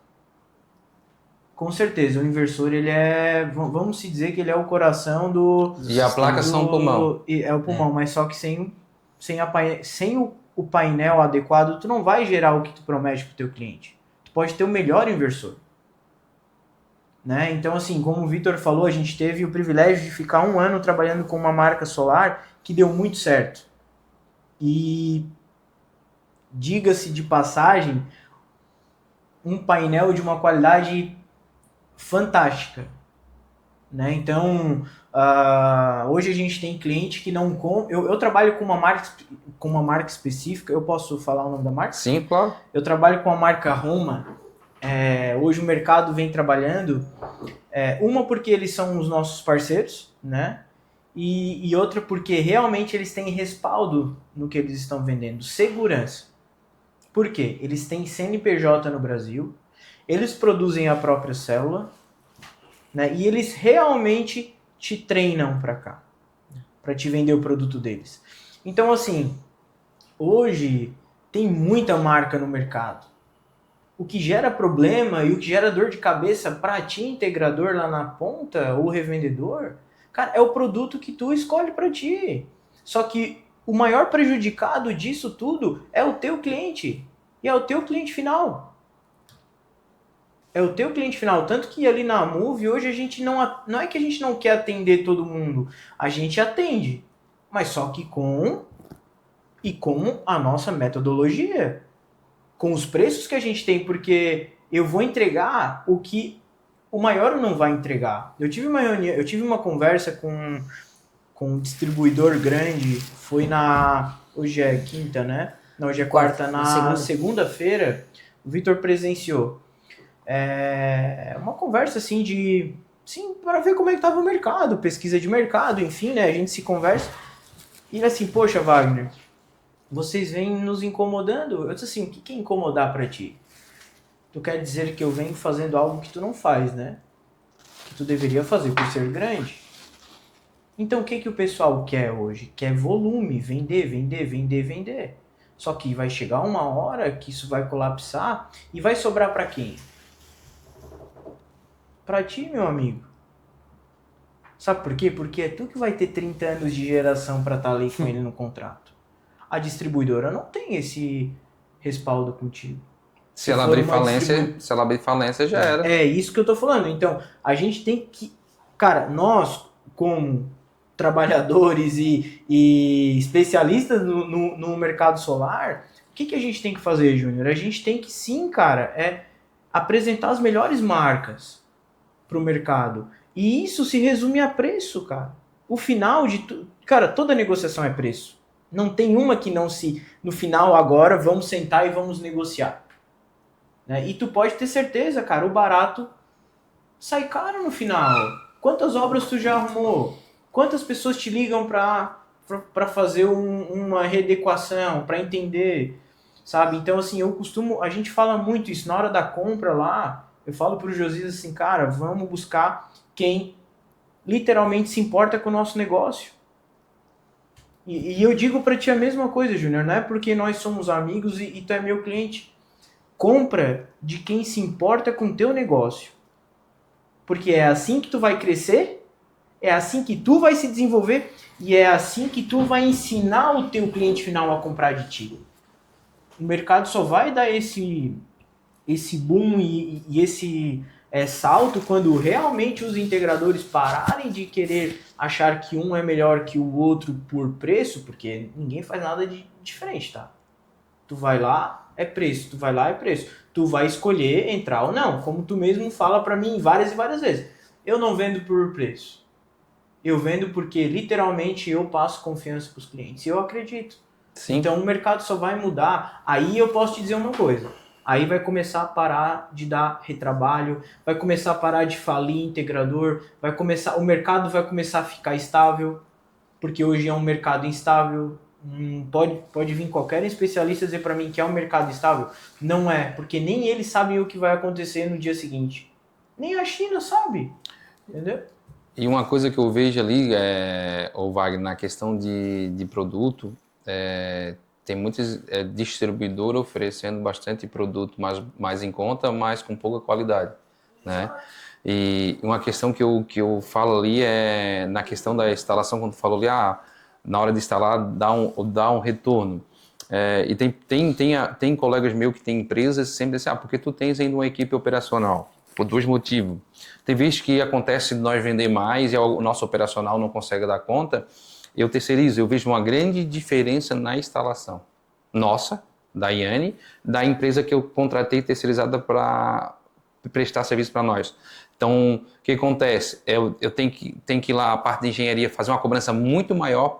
Com certeza, o inversor, ele vamos se dizer que ele é o coração do...
E a placa são o pulmão.
É o pulmão, mas só que sem o painel adequado, tu não vai gerar o que tu promete pro teu cliente. Tu pode ter o melhor inversor. Né? Então, assim, como o Vitor falou, a gente teve o privilégio de ficar 1 ano trabalhando com uma marca solar que deu muito certo. E, diga-se de passagem, um painel de uma qualidade fantástica. Né? Então, hoje a gente tem cliente que não compra... Eu trabalho com uma marca específica, eu posso falar o nome da marca?
Sim, claro.
Eu trabalho com a marca Roma. Hoje o mercado vem trabalhando, uma porque eles são os nossos parceiros, né? E outra porque realmente eles têm respaldo no que eles estão vendendo, segurança. Por quê? Eles têm CNPJ no Brasil, eles produzem a própria célula, né? E eles realmente te treinam para cá, para te vender o produto deles. Então, assim, hoje tem muita marca no mercado. O que gera problema e o que gera dor de cabeça para ti, integrador lá na ponta, ou revendedor, cara, é o produto que tu escolhe para ti. Só que o maior prejudicado disso tudo é o teu cliente. E é o teu cliente final. É o teu cliente final. Tanto que ali na Move, hoje a gente não é que a gente não quer atender todo mundo. A gente atende. Mas só que com a nossa metodologia. Com os preços que a gente tem, porque eu vou entregar o que o maior não vai entregar. Eu tive uma conversa com um distribuidor grande, hoje é quinta, né? Não, hoje é quarta, na segunda-feira, o Vitor presenciou. Uma conversa assim para ver como é que estava o mercado, pesquisa de mercado, enfim, né? A gente se conversa. E ele assim, poxa, Wagner, vocês vêm nos incomodando. Eu disse assim, o que é incomodar pra ti? Tu quer dizer que eu venho fazendo algo que tu não faz, né? Que tu deveria fazer por ser grande. Então o que o pessoal quer hoje? Quer volume, vender, vender, vender, vender. Só que vai chegar uma hora que isso vai colapsar e vai sobrar pra quem? Pra ti, meu amigo. Sabe por quê? Porque é tu que vai ter 30 anos de geração pra estar ali com ele no contrato. A distribuidora não tem esse respaldo contigo.
Se ela abrir falência, já era.
É isso que eu tô falando. Então, a gente tem que... Cara, nós, como trabalhadores e especialistas no mercado solar, o que a gente tem que fazer, Júnior? A gente tem que, sim, cara, apresentar as melhores marcas pro mercado. E isso se resume a preço, cara. O final de tudo... Cara, toda negociação é preço. Não tem uma que não se... No final, agora, vamos sentar e vamos negociar. Né? E tu pode ter certeza, cara, o barato sai caro no final. Quantas obras tu já arrumou? Quantas pessoas te ligam para fazer uma readequação, para entender, sabe? Então, assim, a gente fala muito isso. Na hora da compra lá, eu falo pro Josias assim, cara, vamos buscar quem literalmente se importa com o nosso negócio. E eu digo para ti a mesma coisa, Júnior, não é porque nós somos amigos e tu é meu cliente. Compra de quem se importa com o teu negócio. Porque é assim que tu vai crescer, é assim que tu vai se desenvolver e é assim que tu vai ensinar o teu cliente final a comprar de ti. O mercado só vai dar esse boom e salto quando realmente os integradores pararem de querer achar que um é melhor que o outro por preço, porque ninguém faz nada de diferente, tá? Tu vai lá, é preço. Tu vai lá, é preço. Tu vai escolher entrar ou não. Como tu mesmo fala pra mim várias e várias vezes. Eu não vendo por preço. Eu vendo porque literalmente eu passo confiança pros clientes. E eu acredito.
Sim.
Então o mercado só vai mudar. Aí eu posso te dizer uma coisa. Aí vai começar a parar de dar retrabalho. Vai começar a parar de falir integrador. O mercado vai começar a ficar estável. Porque hoje é um mercado instável. Pode vir qualquer especialista dizer para mim que é um mercado estável. Não é, porque nem eles sabem o que vai acontecer no dia seguinte. Nem a China sabe, entendeu?
E uma coisa que eu vejo ali, o Wagner, na questão de produto, tem muitos distribuidores oferecendo bastante produto mais em conta, mas com pouca qualidade, né? E uma questão que eu falo ali é na questão da instalação, quando tu falou ali, na hora de instalar dá um retorno. E tem colegas meus que têm empresas sempre dizem, porque tu tens ainda uma equipe operacional, por dois motivos. Tem vezes que acontece de nós vender mais e o nosso operacional não consegue dar conta, eu terceirizo, eu vejo uma grande diferença na instalação. Nossa, da Iane, da empresa que eu contratei terceirizada para prestar serviço para nós. Então, o que acontece? Eu tenho que ir lá, a parte de engenharia, fazer uma cobrança muito maior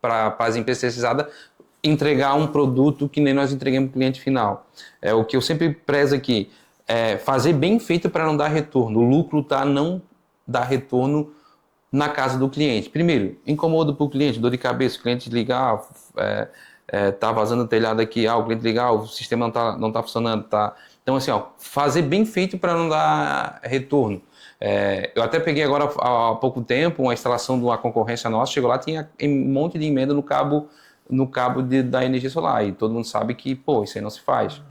para as empresas terceirizadas entregar um produto que nem nós entregamos para o cliente final. É o que eu sempre prezo aqui, fazer bem feito para não dar retorno. O lucro tá não dar retorno na casa do cliente. Primeiro, incomodo para o cliente, dor de cabeça, o cliente ligar, tá vazando o telhado aqui, o cliente ligar, o sistema não tá funcionando, tá. Então, assim, fazer bem feito para não dar retorno. Eu até peguei agora há pouco tempo uma instalação de uma concorrência nossa, chegou lá, tinha um monte de emenda no cabo da energia solar, e todo mundo sabe que, isso aí não se faz.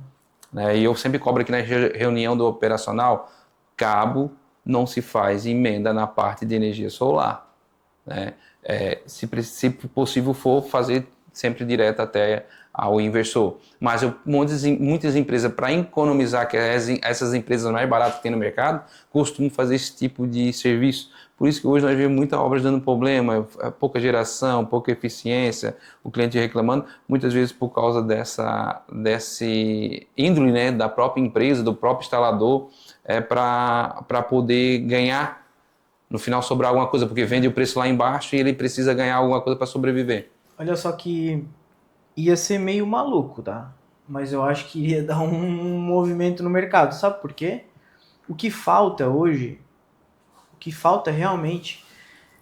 E eu sempre cobro aqui na reunião do operacional, cabo não se faz emenda na parte de energia solar. Né? Se possível for fazer sempre direto até ao inversor. Mas muitas empresas, para economizar, que essas empresas mais baratas que tem no mercado, costumam fazer esse tipo de serviço. Por isso que hoje nós vemos muitas obras dando problema, pouca geração, pouca eficiência, o cliente reclamando, muitas vezes por causa desse índole, né, da própria empresa, do próprio instalador, para poder ganhar, no final sobrar alguma coisa, porque vende o preço lá embaixo e ele precisa ganhar alguma coisa para sobreviver.
Olha só que ia ser meio maluco, tá? Mas eu acho que iria dar um movimento no mercado. Sabe por quê? O que falta hoje, o que falta realmente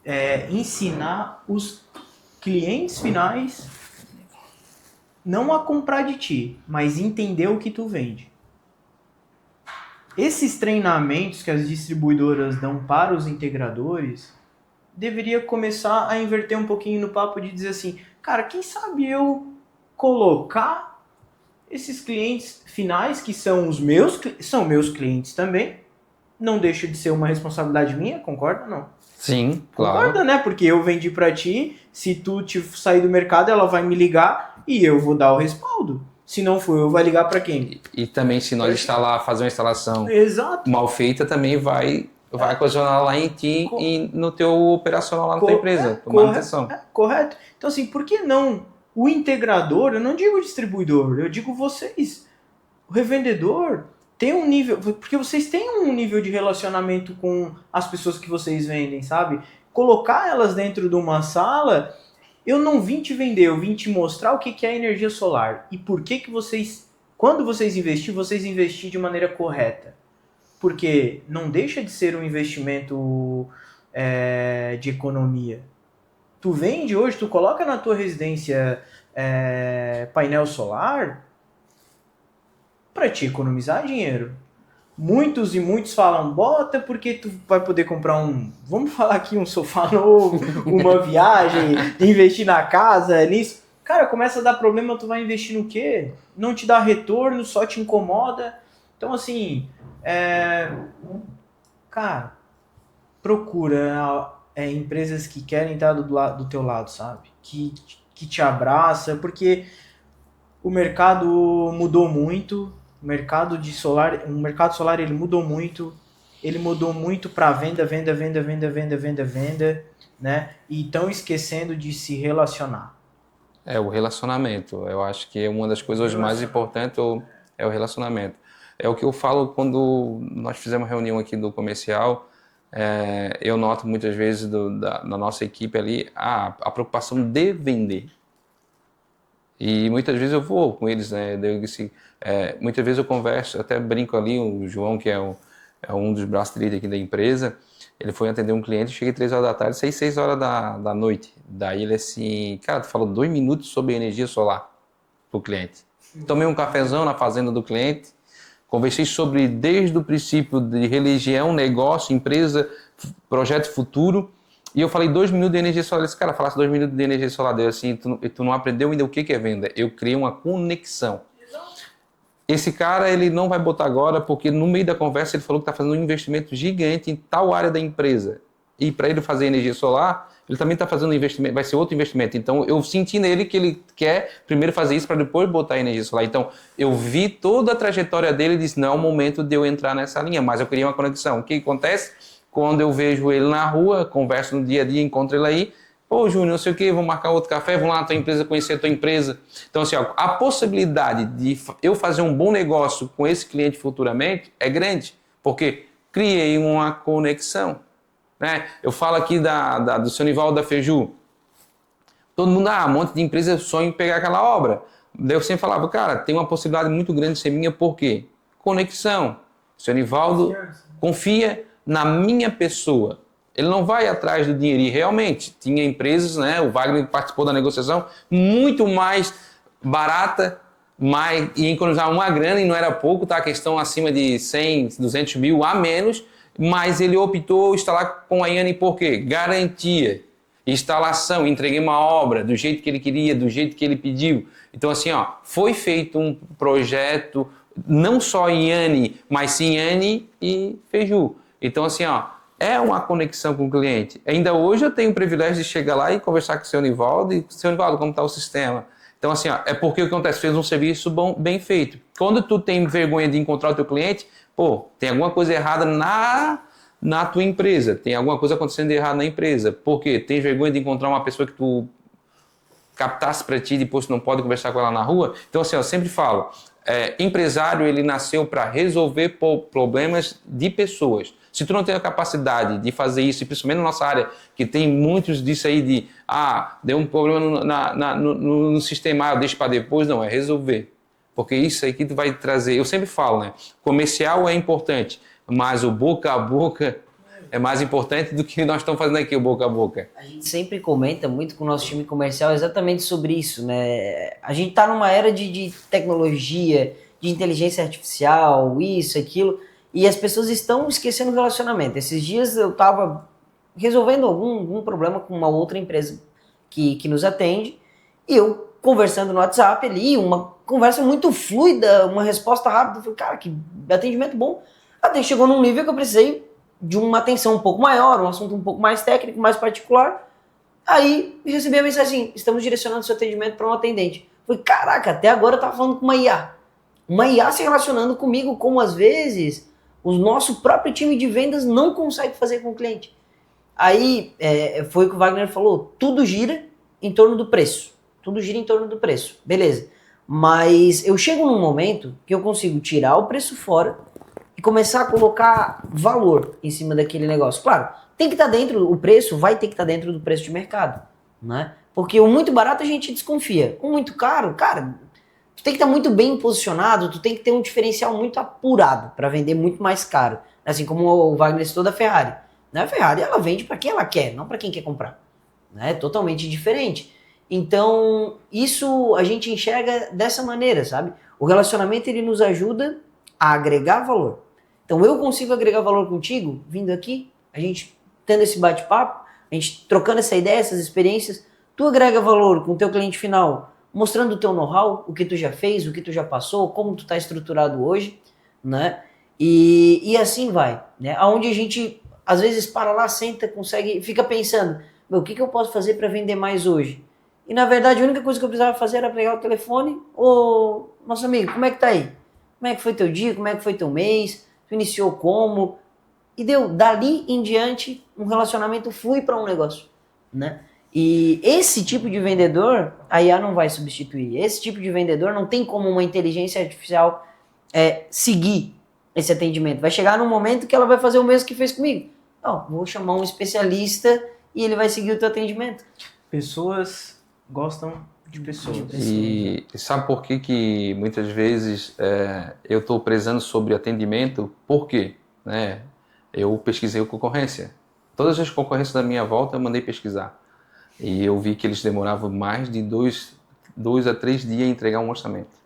é ensinar os clientes finais não a comprar de ti, mas entender o que tu vende. Esses treinamentos que as distribuidoras dão para os integradores deveria começar a inverter um pouquinho no papo de dizer assim, cara, quem sabe eu colocar esses clientes finais, que são são meus clientes também, não deixa de ser uma responsabilidade minha, concorda ou não?
Sim, claro.
Concorda, né? Porque eu vendi pra ti, se tu sair do mercado, ela vai me ligar e eu vou dar o respaldo. Se não for, eu vai ligar pra quem?
E também se nós fazer uma instalação
Exato.
mal feita, também vai ocasionar lá em ti e no teu operacional lá na tua empresa, manutenção.
Correto. Então assim, por que não o integrador, eu não digo o distribuidor, eu digo vocês, o revendedor tem um nível, porque vocês têm um nível de relacionamento com as pessoas que vocês vendem, sabe? Colocar elas dentro de uma sala, eu não vim te vender, eu vim te mostrar o que é energia solar e por que vocês, quando vocês investir de maneira correta. Porque não deixa de ser um investimento de economia. Tu vende hoje, tu coloca na tua residência painel solar para te economizar dinheiro. Muitos falam, bota porque tu vai poder comprar vamos falar aqui, um sofá novo, uma viagem, investir na casa, nisso. Cara, começa a dar problema, tu vai investir no quê? Não te dá retorno, só te incomoda. Então, assim, cara, procura empresas que querem estar do teu lado, sabe? Que te abraça, porque o mercado mudou muito, O mercado solar ele mudou muito para venda, né? E estão esquecendo de se relacionar.
O relacionamento. Eu acho que uma das coisas hoje mais importantes é o relacionamento. É o que eu falo quando nós fizemos reunião aqui do comercial. Eu noto muitas vezes da nossa equipe ali a preocupação de vender. E muitas vezes eu vou com eles, né? Muitas vezes eu converso, até brinco ali, o João, que é um dos braços direitos aqui da empresa, ele foi atender um cliente, cheguei 3 horas da tarde, saí 6 horas da noite. Daí ele assim, cara, tu falou 2 minutos sobre energia solar pro cliente. Tomei um cafezão na fazenda do cliente, conversei sobre desde o princípio de religião, negócio, empresa, projeto futuro, e eu falei 2 minutos de energia solar. Esse cara falasse 2 minutos de energia solar, deu assim, tu não aprendeu ainda o que é venda. Eu criei uma conexão. Esse cara, ele não vai botar agora, porque no meio da conversa ele falou que está fazendo um investimento gigante em tal área da empresa. E para ele fazer energia solar, ele também está fazendo um investimento, vai ser outro investimento. Então eu senti nele que ele quer primeiro fazer isso para depois botar energia solar. Então eu vi toda a trajetória dele e disse, não é o momento de eu entrar nessa linha, mas eu queria uma conexão. O que acontece? Quando eu vejo ele na rua, converso no dia a dia, encontro ele aí, pô, Júnior, não sei o que, vamos marcar outro café, vamos lá na tua empresa, conhecer a tua empresa. Então, assim, ó, a possibilidade de eu fazer um bom negócio com esse cliente futuramente é grande, porque criei uma conexão. Né? Eu falo aqui do seu Nivaldo da Feju. Todo mundo, um monte de empresa sonha em pegar aquela obra. Daí eu sempre falava, cara, tem uma possibilidade muito grande de ser minha, por quê? Conexão. O seu Nivaldo confia na minha pessoa. Ele não vai atrás do dinheiro. E realmente, tinha empresas, né? O Wagner participou da negociação, muito mais barata, e economizar uma grana, e não era pouco, tá? A questão acima de 100, 200 mil a menos, mas ele optou instalar com a Iane por quê? Garantia, instalação, entreguei uma obra do jeito que ele queria, do jeito que ele pediu. Então, assim, ó, foi feito um projeto, não só Iane, mas sim Iane e Feju. Então, assim, ó, é uma conexão com o cliente. Ainda hoje eu tenho o privilégio de chegar lá e conversar com o seu Nivaldo e, seu Nivaldo, como está o sistema? Então, assim, ó, é porque o que acontece? Fez um serviço bom, bem feito. Quando tu tem vergonha de encontrar o teu cliente, pô, tem alguma coisa errada na tua empresa, tem alguma coisa acontecendo de errado na empresa. Por quê? Tem vergonha de encontrar uma pessoa que tu captasse para ti e depois tu não pode conversar com ela na rua? Então, assim, eu sempre falo, empresário, ele nasceu para resolver problemas de pessoas. Se tu não tem a capacidade de fazer isso, e principalmente na nossa área, que tem muitos disso aí de, deu um problema no sistema, eu deixo para depois, não, é resolver. Porque isso aí que tu vai trazer, eu sempre falo, né? Comercial é importante, mas o boca a boca é mais importante do que nós estamos fazendo aqui, o boca a boca.
A gente sempre comenta muito com o nosso time comercial exatamente sobre isso, né? A gente está numa era de tecnologia, de inteligência artificial, isso, aquilo, e as pessoas estão esquecendo o relacionamento. Esses dias eu estava resolvendo algum problema com uma outra empresa que nos atende, e eu conversando no WhatsApp ali, uma conversa muito fluida, uma resposta rápida, eu falei, cara, que atendimento bom. Até chegou num nível que eu precisei de uma atenção um pouco maior, um assunto um pouco mais técnico, mais particular. Aí recebi a mensagem assim, estamos direcionando seu atendimento para um atendente. Falei, caraca, até agora eu estava falando com uma IA. Uma IA se relacionando comigo, como às vezes o nosso próprio time de vendas não consegue fazer com o cliente. Aí foi o que o Wagner falou, tudo gira em torno do preço. Tudo gira em torno do preço, beleza. Mas eu chego num momento que eu consigo tirar o preço fora e começar a colocar valor em cima daquele negócio. Claro, tem que estar dentro, o preço vai ter que estar dentro do preço de mercado, né? Porque o muito barato a gente desconfia. O muito caro, cara, tu tem que estar muito bem posicionado, tu tem que ter um diferencial muito apurado para vender muito mais caro. Assim como o Wagner citou da Ferrari. A Ferrari, ela vende para quem ela quer, não para quem quer comprar. É totalmente diferente. Então, isso a gente enxerga dessa maneira, sabe? O relacionamento, ele nos ajuda a agregar valor. Então, eu consigo agregar valor contigo, vindo aqui, a gente tendo esse bate-papo, a gente trocando essa ideia, essas experiências, tu agrega valor com o teu cliente final, mostrando o teu know-how, o que tu já fez, o que tu já passou, como tu tá estruturado hoje, né? E assim vai, né? Aonde a gente, às vezes, para lá, senta, consegue, fica pensando, o que eu posso fazer para vender mais hoje? E, na verdade, a única coisa que eu precisava fazer era pegar o telefone, nosso amigo, como é que tá aí? como é que foi teu dia, como é que foi teu mês, tu iniciou como, e dali em diante, um relacionamento flui para um negócio, né? E esse tipo de vendedor, a IA não vai substituir. Esse tipo de vendedor não tem como uma inteligência artificial seguir esse atendimento. Vai chegar num momento que ela vai fazer o mesmo que fez comigo. Não, vou chamar um especialista e ele vai seguir o teu atendimento.
Pessoas gostam de pessoas.
E sabe por que muitas vezes eu estou prezando sobre atendimento? Por quê? Né? Eu pesquisei a concorrência. Todas as concorrências da minha volta eu mandei pesquisar. E eu vi que eles demoravam mais de 2 a 3 dias a entregar um orçamento.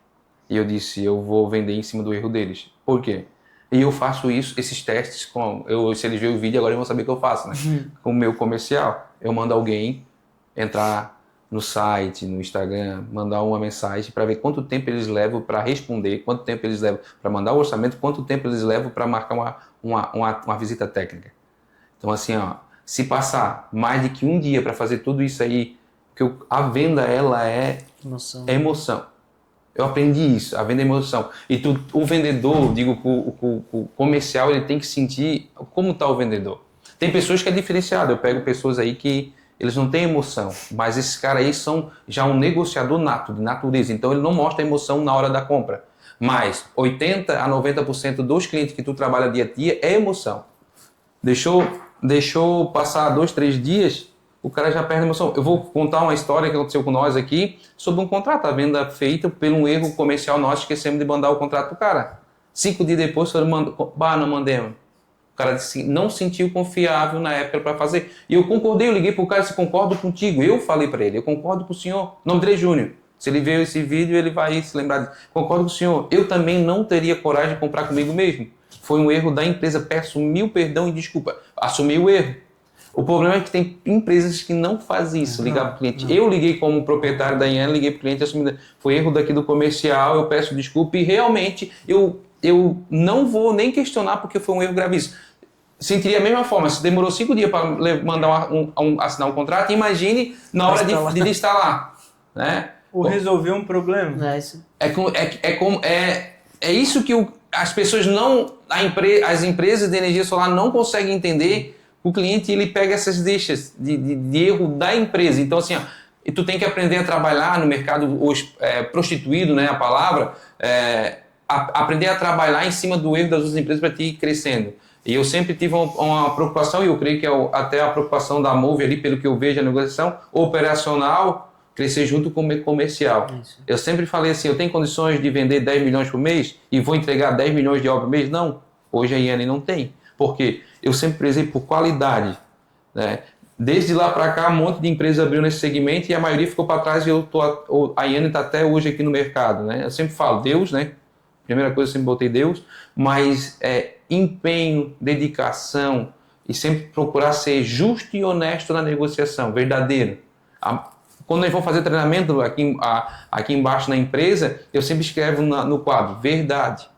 E eu disse, eu vou vender em cima do erro deles. Por quê? E eu faço esses testes se eles verem o vídeo, agora eles vão saber o que eu faço, né? Com o meu comercial. Eu mando alguém entrar no site, no Instagram, mandar uma mensagem para ver quanto tempo eles levam para responder, quanto tempo eles levam para mandar o orçamento, quanto tempo eles levam para marcar uma visita técnica. Então, assim, ó, se passar mais de que um dia para fazer tudo isso aí, porque a venda, ela é emoção. Eu aprendi isso, a venda é emoção. E o vendedor, o comercial, ele tem que sentir como está o vendedor. Tem pessoas que é diferenciado. Eu pego pessoas aí que eles não têm emoção, mas esses caras aí são já um negociador nato, de natureza. Então ele não mostra emoção na hora da compra. Mas 80 a 90% dos clientes que tu trabalha dia a dia é emoção. Deixou passar 2, 3 dias, o cara já perde a emoção. Eu vou contar uma história que aconteceu com nós aqui sobre um contrato, a venda feita por um erro comercial. Nós esquecemos de mandar o contrato pro cara. 5 dias depois, não mandemos. O cara disse, não sentiu confiável na época para fazer. E eu concordei, eu liguei pro cara e disse, concordo contigo. Eu falei para ele, eu concordo com o senhor. O nome dele é Júnior. Se ele ver esse vídeo, ele vai se lembrar disso. Concordo com o senhor. Eu também não teria coragem de comprar comigo mesmo. Foi um erro da empresa. Peço mil perdão e desculpa. Assumi o erro. O problema é que tem empresas que não fazem isso, ligar para o cliente. Não. Eu liguei como proprietário da IAN, liguei para o cliente, assumi, foi erro daqui do comercial, eu peço desculpa e realmente eu não vou nem questionar porque foi um erro gravíssimo. Sentiria a mesma forma, se demorou 5 dias para mandar assinar um contrato, imagine na hora de instalar. Né?
Ou resolver um problema.
É isso que as pessoas não, as empresas de energia solar não conseguem entender. O cliente, ele pega essas deixas de erro da empresa. Então, assim, ó, e tu tem que aprender a trabalhar no mercado prostituído, né, a palavra, aprender a trabalhar em cima do erro das outras empresas para te ir crescendo. E eu sempre tive uma preocupação, e eu creio que é até a preocupação da Move ali, pelo que eu vejo a negociação, operacional, crescer junto com o comercial. Isso. Eu sempre falei assim, eu tenho condições de vender 10 milhões por mês e vou entregar 10 milhões de obra por mês? Não. Hoje a IAN não tem. Por quê? Eu sempre prezei por qualidade. Né? Desde lá para cá, um monte de empresas abriu nesse segmento e a maioria ficou para trás e a IAN está até hoje aqui no mercado. Né? Eu sempre falo, Deus, né? Primeira coisa, eu sempre botei Deus, mas empenho, dedicação e sempre procurar ser justo e honesto na negociação, verdadeiro. Quando nós vamos fazer treinamento aqui embaixo na empresa, eu sempre escrevo no quadro, verdade.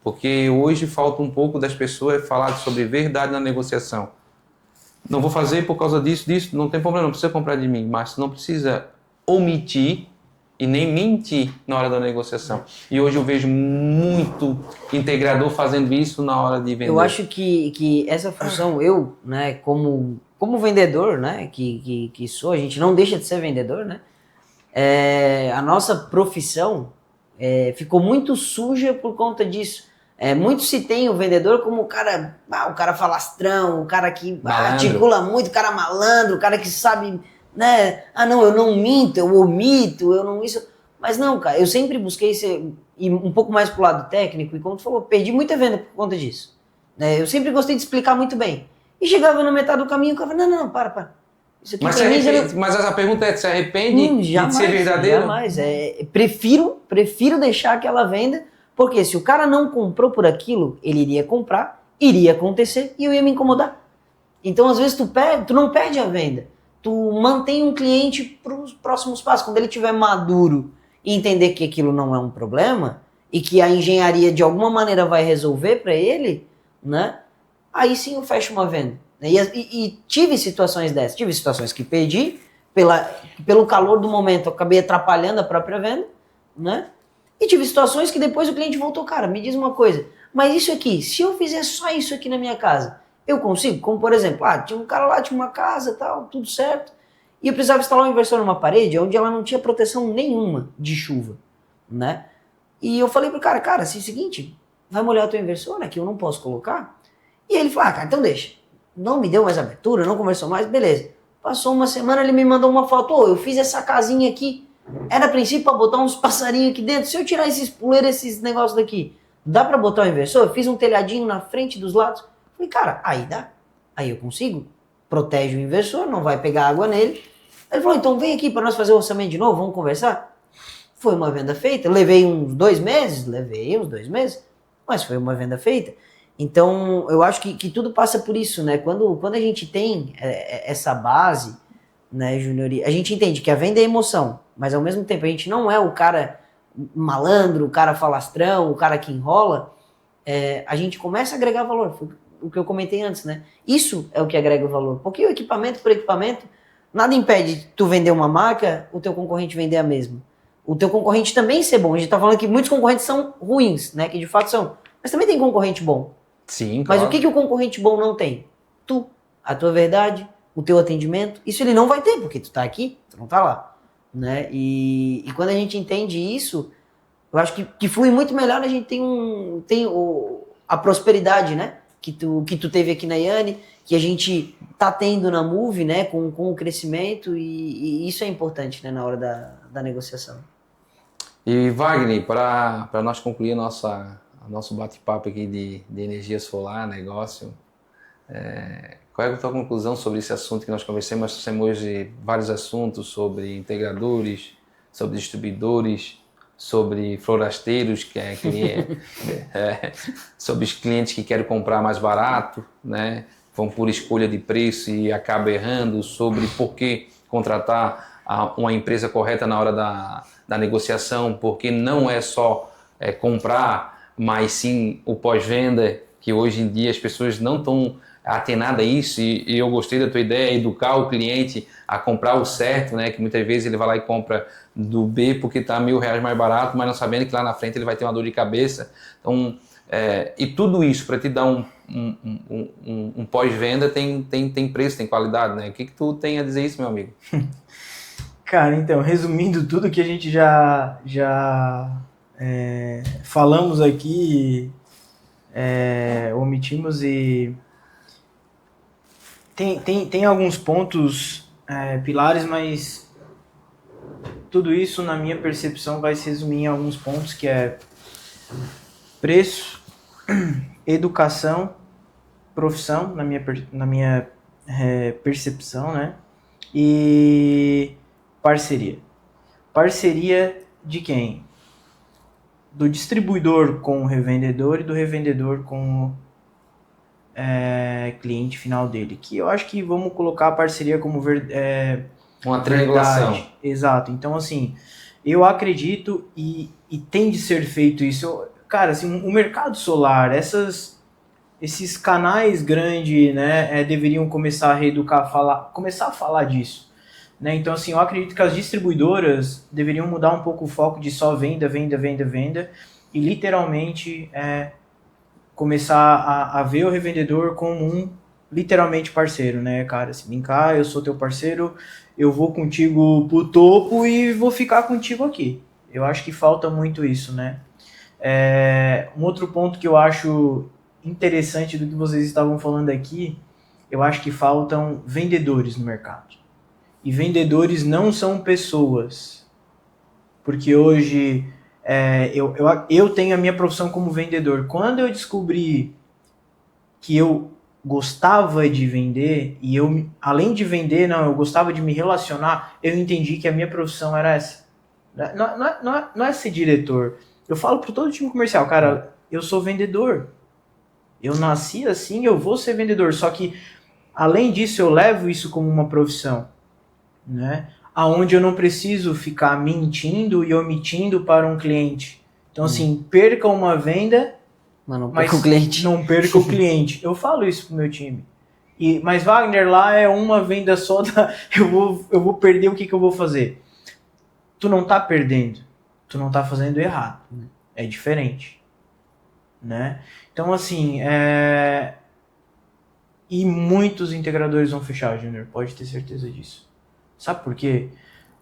Porque hoje falta um pouco das pessoas falar sobre verdade na negociação. Não vou fazer por causa disso, não tem problema, não precisa comprar de mim, mas não precisa omitir e nem mentir na hora da negociação. E hoje eu vejo muito integrador fazendo isso na hora de vender.
Eu acho que essa função, eu, né, como vendedor, né, que sou, a gente não deixa de ser vendedor, né, a nossa profissão ficou muito suja por conta disso. Muito se tem o vendedor como o cara falastrão, o cara que articula muito, o cara malandro, o cara que sabe, né? Não, eu não minto, eu omito, eu não isso. Mas não, cara, eu sempre busquei ir um pouco mais pro lado técnico e como tu falou, perdi muita venda por conta disso. Né? Eu sempre gostei de explicar muito bem. E chegava na metade do caminho, o cara falava, não, para. Isso aqui
mas essa pergunta é, se arrepende de ser verdadeiro?
Jamais, prefiro deixar aquela venda. Porque se o cara não comprou por aquilo, ele iria comprar, iria acontecer e eu ia me incomodar. Então, às vezes, tu não perde a venda. Tu mantém um cliente para os próximos passos. Quando ele estiver maduro e entender que aquilo não é um problema e que a engenharia, de alguma maneira, vai resolver para ele, né? Aí sim eu fecho uma venda. E tive situações dessas. Tive situações que perdi, pelo calor do momento, eu acabei atrapalhando a própria venda, né? E tive situações que depois o cliente voltou, cara, me diz uma coisa, mas isso aqui, se eu fizer só isso aqui na minha casa, eu consigo? Como por exemplo, tinha um cara lá, tinha uma casa, tal, tudo certo, e eu precisava instalar um inversor numa parede onde ela não tinha proteção nenhuma de chuva, né? E eu falei pro cara, se é o seguinte, vai molhar o teu inversor, aqui eu não posso colocar. E ele falou, cara, então deixa. Não me deu mais abertura, não conversou mais, beleza. Passou uma semana, ele me mandou uma foto, eu fiz essa casinha aqui, era a princípio pra botar uns passarinhos aqui dentro, se eu tirar esses puleiros, esses negócios daqui, dá pra botar o inversor? Eu fiz um telhadinho na frente dos lados. Falei, cara, aí dá, aí eu consigo. Protege o inversor, não vai pegar água nele. Ele falou, então vem aqui pra nós fazer o orçamento de novo, vamos conversar? Foi uma venda feita, levei uns 2 meses, mas foi uma venda feita. Então, eu acho que tudo passa por isso, né? Quando a gente tem essa base, né, Júnior, a gente entende que a venda é emoção, mas ao mesmo tempo a gente não é o cara malandro, o cara falastrão, o cara que enrola, a gente começa a agregar valor, foi o que eu comentei antes, né? Isso é o que agrega o valor, porque o equipamento por equipamento, nada impede tu vender uma marca, o teu concorrente vender a mesma. O teu concorrente também ser bom. A gente tá falando que muitos concorrentes são ruins, né? Que de fato são. Mas também tem concorrente bom.
Sim, claro.
Mas o que o concorrente bom não tem? Tu, a tua verdade, o teu atendimento. Isso ele não vai ter, porque tu tá aqui, tu não tá lá. Né? E quando a gente entende isso, eu acho que flui muito melhor. A gente tem a prosperidade, né? Que tu teve aqui na Yanni, que a gente tá tendo na Move, né? Com o crescimento. E isso é importante, né? Na hora da negociação.
E Wagner, para nós concluir nosso bate-papo aqui de energia solar, negócio, qual é a tua conclusão sobre esse assunto que nós conversamos? Nós trouxemos hoje vários assuntos sobre integradores, sobre distribuidores, sobre forasteiros, sobre os clientes que querem comprar mais barato, né? Vão por escolha de preço e acabam errando, sobre por que contratar uma empresa correta na hora da negociação, porque não é só comprar, mas sim o pós-venda, que hoje em dia as pessoas não estão atenadas a isso, e eu gostei da tua ideia, educar o cliente a comprar o certo, né? Que muitas vezes ele vai lá e compra do B porque está R$1.000 mais barato, mas não sabendo que lá na frente ele vai ter uma dor de cabeça. Então, e tudo isso para te dar um pós-venda tem preço, tem qualidade, né? O que tu tem a dizer isso, meu amigo?
Cara, então, resumindo tudo que a gente já falamos aqui, omitimos, e tem alguns pontos pilares, mas tudo isso, na minha percepção, vai se resumir em alguns pontos, que é preço, educação, profissão, na minha percepção, né? E parceria. Parceria de quem? Do distribuidor com o revendedor e do revendedor com o cliente final dele. Que eu acho que vamos colocar a parceria como
uma triangulação.
Exato. Então, assim, eu acredito e tem de ser feito isso. Cara, assim, o mercado solar, esses canais grandes, né, deveriam começar a reeducar, começar a falar disso. Né? Então, assim, eu acredito que as distribuidoras deveriam mudar um pouco o foco de só venda, e literalmente começar a ver o revendedor como literalmente parceiro, né, cara? Se brincar, eu sou teu parceiro, eu vou contigo pro topo e vou ficar contigo aqui. Eu acho que falta muito isso, né? Um outro ponto que eu acho interessante do que vocês estavam falando aqui, eu acho que faltam vendedores no mercado. E vendedores não são pessoas. Porque hoje eu tenho a minha profissão como vendedor. Quando eu descobri que eu gostava de vender, e eu, além de vender, eu gostava de me relacionar, eu entendi que a minha profissão era essa. Não é ser diretor. Eu falo para todo time comercial, cara, eu sou vendedor. Eu nasci assim, eu vou ser vendedor. Só que, além disso, eu levo isso como uma profissão, né? Aonde eu não preciso ficar mentindo e omitindo para um cliente. Então, assim, perca uma venda,
mas não perca o cliente.
Não perca o cliente. Eu falo isso pro meu time. Mas, Wagner, lá é uma venda só, eu vou perder, o que eu vou fazer? Tu não tá perdendo. tu não tá fazendo errado. É diferente, né? Então, assim, e muitos integradores vão fechar, Júnior, pode ter certeza disso. Sabe por quê?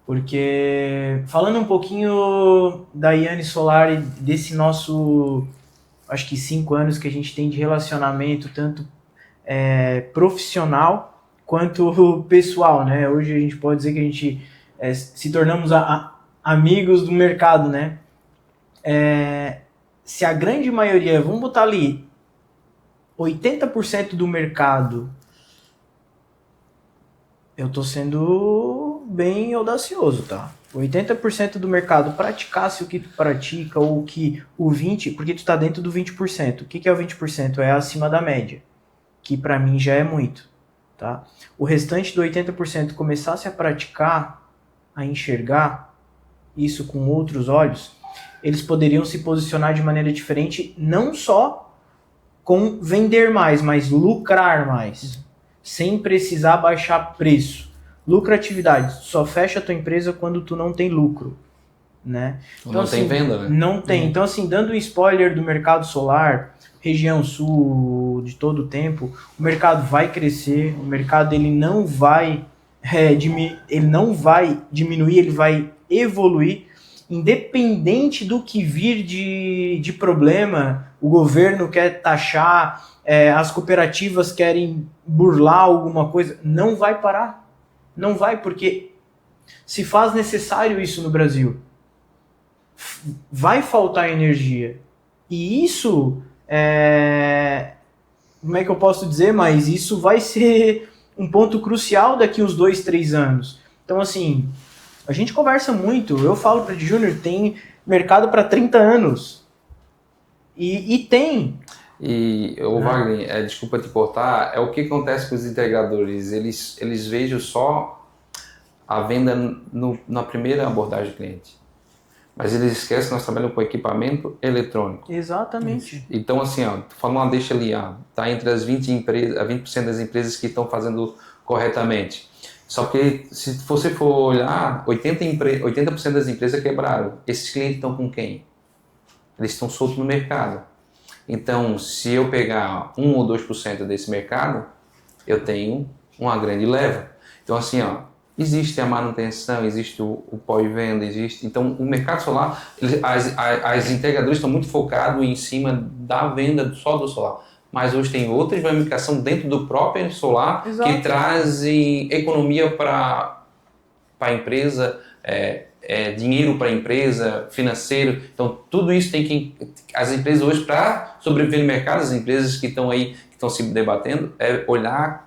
Porque, falando um pouquinho da Iane Solar e desse nosso, acho que 5 anos que a gente tem de relacionamento, tanto profissional quanto pessoal, né? Hoje a gente pode dizer que a gente se tornamos amigos do mercado, né? Se a grande maioria, vamos botar ali, 80% do mercado, eu tô sendo bem audacioso, tá? 80% do mercado praticasse o que tu pratica, ou que o 20%, porque tu tá dentro do 20%. O que é o 20%? É acima da média, que para mim já é muito, tá? O restante do 80% começasse a praticar, a enxergar isso com outros olhos, eles poderiam se posicionar de maneira diferente, não só com vender mais, mas lucrar mais, sem precisar baixar preço. Lucratividade, só fecha a tua empresa quando tu não tem lucro, né?
Então, não tem venda, né?
Não tem. Então, assim, dando um spoiler do mercado solar, região sul, de todo o tempo, o mercado vai crescer, o mercado ele não vai diminuir, ele vai evoluir, independente do que vir de problema. O governo quer taxar, as cooperativas querem burlar alguma coisa, não vai parar. Não vai, porque se faz necessário isso no Brasil. Vai faltar energia. E isso, como é que eu posso dizer, mas isso vai ser um ponto crucial daqui uns 2, 3 anos. Então, assim, a gente conversa muito, eu falo para o Júnior, tem mercado para 30 anos. E tem.
E, Wagner, desculpa te cortar, o que acontece com os integradores? Eles vejam só a venda na primeira abordagem do cliente. Mas eles esquecem que nós trabalhamos com equipamento eletrônico.
Exatamente.
Então, assim, tu falou uma deixa ali, tá entre as 20% das empresas que estão fazendo corretamente. Só que, se você for olhar, 80% das empresas quebraram. Esses clientes estão com quem? Eles estão soltos no mercado. Então, se eu pegar 1 ou 2% desse mercado, eu tenho uma grande leva. Então, assim, existe a manutenção, existe o pós-venda, existe... Então, o mercado solar, as integradoras estão muito focados em cima da venda só do solar. Mas hoje tem outras ramificações dentro do próprio solar. Exato. Que trazem economia para a empresa, dinheiro para a empresa, financeiro. Então, tudo isso tem que... As empresas hoje, para sobreviver no mercado, as empresas que estão aí, que estão se debatendo,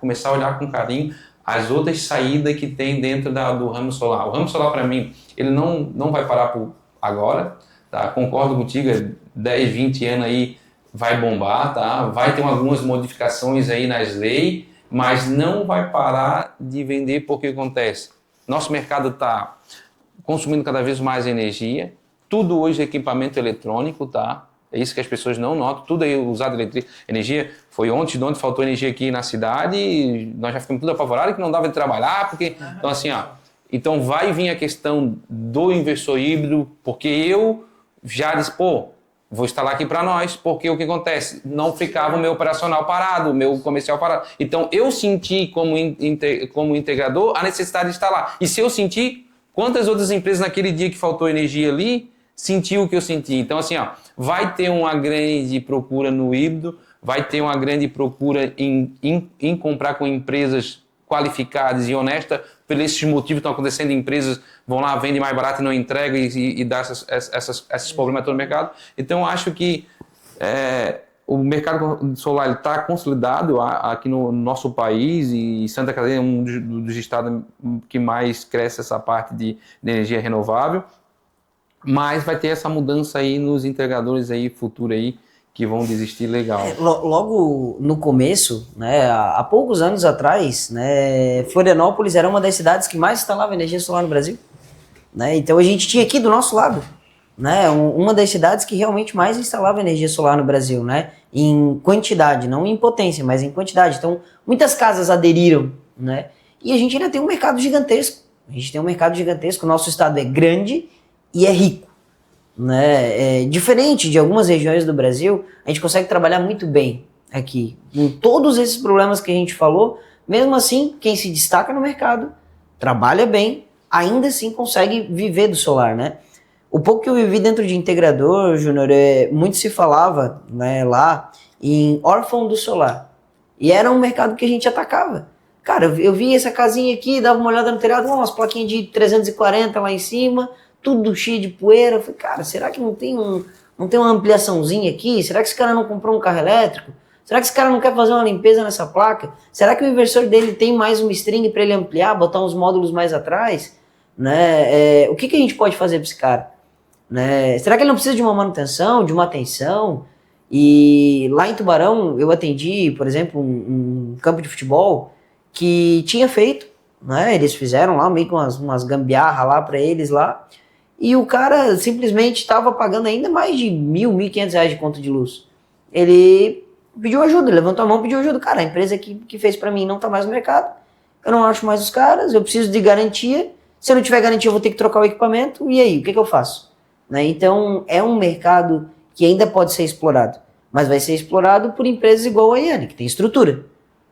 começar a olhar com carinho as outras saídas que tem dentro do ramo solar. O ramo solar, para mim, ele não vai parar por agora, tá? Concordo contigo, 10, 20 anos aí vai bombar, tá? Vai ter algumas modificações aí nas leis, mas não vai parar de vender, porque acontece? Nosso mercado está consumindo cada vez mais energia, tudo hoje é equipamento eletrônico, tá? É isso que as pessoas não notam, tudo é usado energia. Foi ontem faltou energia aqui na cidade, e nós já ficamos tudo apavorados que não dava de trabalhar, porque... Então, assim, então vai vir a questão do inversor híbrido, porque eu já disse, vou instalar aqui para nós, porque o que acontece? Não ficava o meu operacional parado, o meu comercial parado. Então, eu senti como integrador a necessidade de instalar. E se eu senti, quantas outras empresas naquele dia que faltou energia ali, sentiu o que eu senti? Então, assim, vai ter uma grande procura no híbrido, vai ter uma grande procura em comprar com empresas qualificadas e honestas. Por esses motivos estão acontecendo, empresas vão lá, vendem mais barato e não entregam e dá esses problemas todo no mercado. Então, eu acho que o mercado solar está consolidado aqui no nosso país, e Santa Catarina é um dos estados que mais cresce essa parte de energia renovável. Mas vai ter essa mudança aí nos integradores aí, futuro aí, que vão desistir legal.
Logo no começo, né, há poucos anos atrás, né, Florianópolis era uma das cidades que mais instalava energia solar no Brasil. Né? Então a gente tinha aqui do nosso lado, né, uma das cidades que realmente mais instalava energia solar no Brasil, né, em quantidade, não em potência, mas em quantidade. Então muitas casas aderiram, né, e a gente ainda tem um mercado gigantesco. A gente tem um mercado gigantesco, o nosso estado é grande e é rico. né? Diferente de algumas regiões do Brasil, a gente consegue trabalhar muito bem aqui. Com todos esses problemas que a gente falou, mesmo assim, quem se destaca no mercado, trabalha bem, ainda assim consegue viver do solar, né? O pouco que eu vivi dentro de integrador, Júnior, muito se falava, né, lá em órfão do solar. E era um mercado que a gente atacava. Cara, eu vi essa casinha aqui, dava uma olhada no telhado, umas plaquinhas de 340 lá em cima, tudo cheio de poeira. Eu falei, cara, será que não tem uma ampliaçãozinha aqui? Será que esse cara não comprou um carro elétrico? Será que esse cara não quer fazer uma limpeza nessa placa? Será que o inversor dele tem mais uma string para ele ampliar, botar uns módulos mais atrás? Né? O que a gente pode fazer para esse cara? Né? Será que ele não precisa de uma manutenção, de uma atenção? E lá em Tubarão, eu atendi, por exemplo, um campo de futebol que tinha feito, né? Eles fizeram lá meio que umas gambiarra lá para eles lá, e o cara simplesmente estava pagando ainda mais de R$1.000, R$1.500 de conta de luz. Ele pediu ajuda, levantou a mão e pediu ajuda. Cara, a empresa que fez para mim não tá mais no mercado, eu não acho mais os caras, eu preciso de garantia, se eu não tiver garantia eu vou ter que trocar o equipamento, e aí, o que eu faço? Né? Então, é um mercado que ainda pode ser explorado, mas vai ser explorado por empresas igual a Iane, que tem estrutura.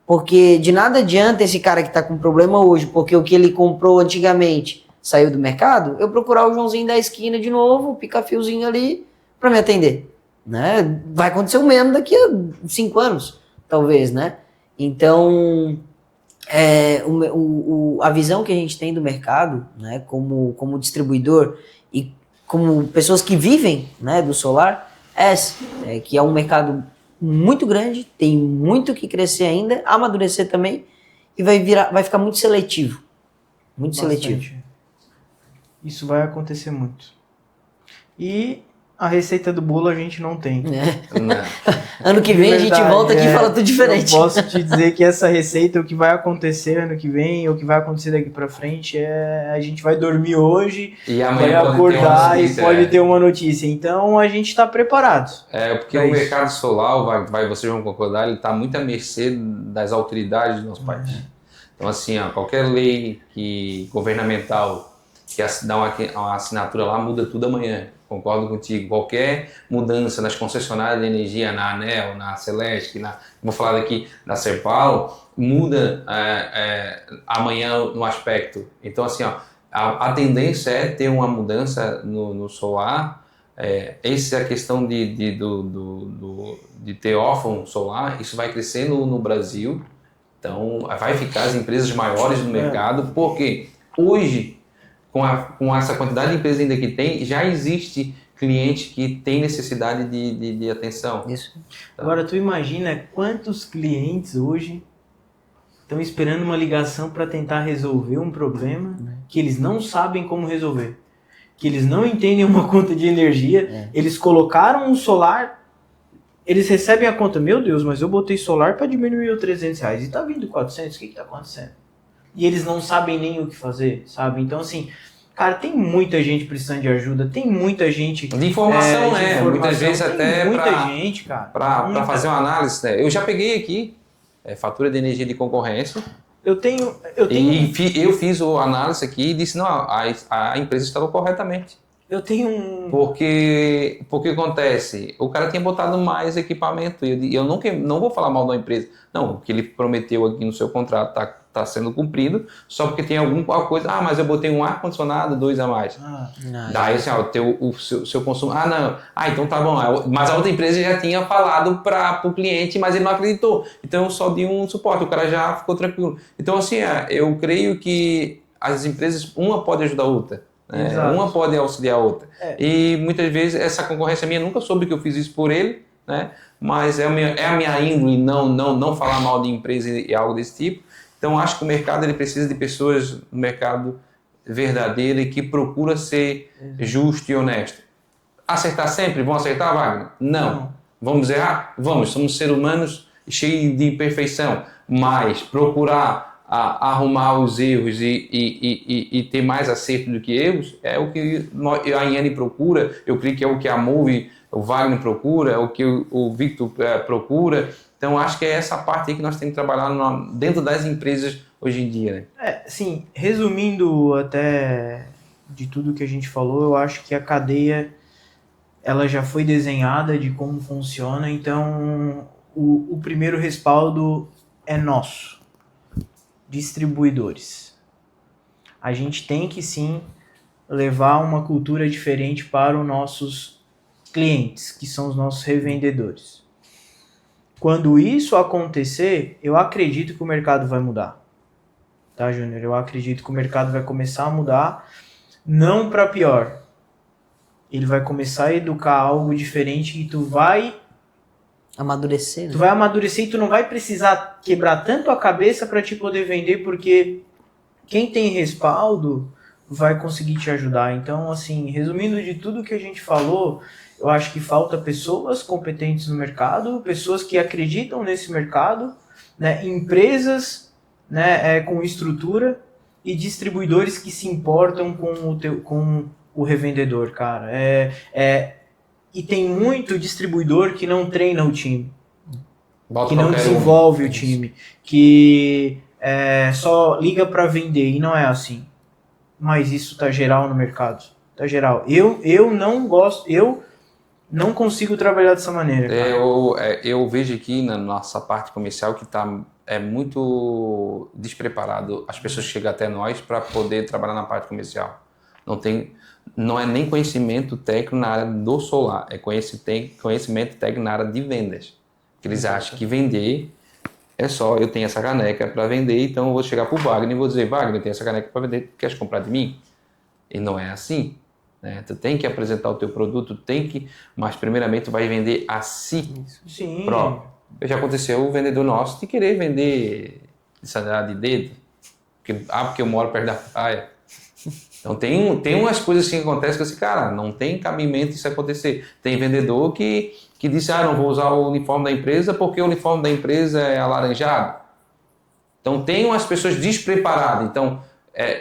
Porque de nada adianta esse cara que está com problema hoje, porque o que ele comprou antigamente saiu do mercado, eu procurar o Joãozinho da esquina de novo, picar fiozinho ali para me atender. Né? Vai acontecer o mesmo daqui a 5 anos, talvez, né? Então, a visão que a gente tem do mercado, né, como distribuidor e como pessoas que vivem, né, do solar, que é um mercado muito grande, tem muito que crescer ainda, amadurecer também, e vai ficar muito seletivo. Muito
Bastante.
seletivo.
Isso vai acontecer muito. E a receita do bolo a gente não tem.
Ano que vem a gente volta aqui e fala tudo diferente.
Eu posso te dizer que essa receita, o que vai acontecer ano que vem, o que vai acontecer daqui pra frente, a gente vai dormir hoje,
E
vai
amanhã
acordar e pode ter uma notícia. Então a gente tá preparado.
Porque o mercado solar, vocês vão concordar, ele está muito à mercê das autoridades do nosso país. Então, assim, qualquer lei governamental que dá uma assinatura lá, muda tudo amanhã. Concordo contigo. Qualquer mudança nas concessionárias de energia, na ANEEL, na Celesc, vou falar daqui da Serpal, muda amanhã no aspecto. Então, assim, a tendência é ter uma mudança no solar. Essa é a questão de ter órfão solar. Isso vai crescer no Brasil. Então, vai ficar as empresas maiores no mercado, porque hoje, com essa quantidade de empresas ainda que tem, já existe cliente que tem necessidade de atenção.
Isso.
Então, agora, tu imagina quantos clientes hoje estão esperando uma ligação para tentar resolver um problema que eles não sabem como resolver, que eles não entendem uma conta de energia, eles colocaram um solar, eles recebem a conta, meu Deus, mas eu botei solar para diminuir os R$300 e tá vindo 400, o que tá acontecendo? E eles não sabem nem o que fazer, sabe? Então, assim, cara, tem muita gente precisando de ajuda, tem muita gente...
De informação, muitas vezes até para fazer uma análise. Né? Eu já peguei aqui fatura de energia de concorrência. E eu fiz a análise aqui e disse, não, a empresa estava corretamente. Porque acontece, o cara tinha botado mais equipamento e eu não vou falar mal da empresa. Não, o que ele prometeu aqui no seu contrato está sendo cumprido, só porque tem alguma coisa, mas eu botei um ar-condicionado, 2 a mais. Daí assim, o seu consumo, não, então tá bom, mas a outra empresa já tinha falado para o cliente, mas ele não acreditou, então eu só dei um suporte, o cara já ficou tranquilo. Então assim, eu creio que as empresas, uma pode ajudar a outra. Uma pode auxiliar a outra. E muitas vezes essa concorrência minha, nunca soube que eu fiz isso por ele, né? Mas é a minha índole não falar mal de empresa e algo desse tipo. Então acho que o mercado ele precisa de pessoas no mercado verdadeiro e que procura ser justo e honesto. Acertar sempre? Vão acertar, Wagner? Não. Vamos errar? Vamos. Somos seres humanos cheios de imperfeição, mas procurar arrumar os erros e ter mais acerto do que erros é o que a Iane procura, eu creio que é o que a Move, o Wagner procura, é o que o Victor procura. Então acho que é essa parte aí que nós temos que trabalhar dentro das empresas hoje em dia. Né?
Sim, resumindo até de tudo que a gente falou, eu acho que a cadeia ela já foi desenhada de como funciona, então o primeiro respaldo é nosso, distribuidores. A gente tem que sim levar uma cultura diferente para os nossos clientes, que são os nossos revendedores. Quando isso acontecer, eu acredito que o mercado vai mudar. Tá, Júnior? Eu acredito que o mercado vai começar a mudar, não para pior. Ele vai começar a educar algo diferente que tu vai
Amadurecer, né?
tu vai amadurecer e tu não vai precisar quebrar tanto a cabeça para te poder vender, porque quem tem respaldo vai conseguir te ajudar. Então, assim, resumindo de tudo que a gente falou, eu acho que falta pessoas competentes no mercado, pessoas que acreditam nesse mercado, né, empresas, né, com estrutura e distribuidores que se importam com o revendedor, cara. E tem muito distribuidor que não treina o time,
Bota
que não
qualquer um.
desenvolve o time, que só liga para vender, e não é assim. Mas isso tá geral no mercado. Tá geral. Eu não gosto, eu não consigo trabalhar dessa maneira, cara.
Eu vejo aqui na nossa parte comercial que é muito despreparado as pessoas que chegam até nós para poder trabalhar na parte comercial. Não é nem conhecimento técnico na área do solar, é conhecimento técnico na área de vendas. Eles acham que vender é só eu tenho essa caneca para vender, então eu vou chegar para o Wagner e vou dizer, Wagner, eu tenho essa caneca para vender, queres comprar de mim? E não é assim. Né? Tu tem que apresentar o teu produto, mas primeiramente tu vai vender a si
Sim.
próprio. Já aconteceu o vendedor nosso de querer vender sandália de dedo, porque eu moro perto da praia. Então tem umas coisas assim que acontecem que assim, cara, não tem cabimento isso acontecer. Tem vendedor que disse, não vou usar o uniforme da empresa porque o uniforme da empresa é alaranjado. Então tem umas pessoas despreparadas. Então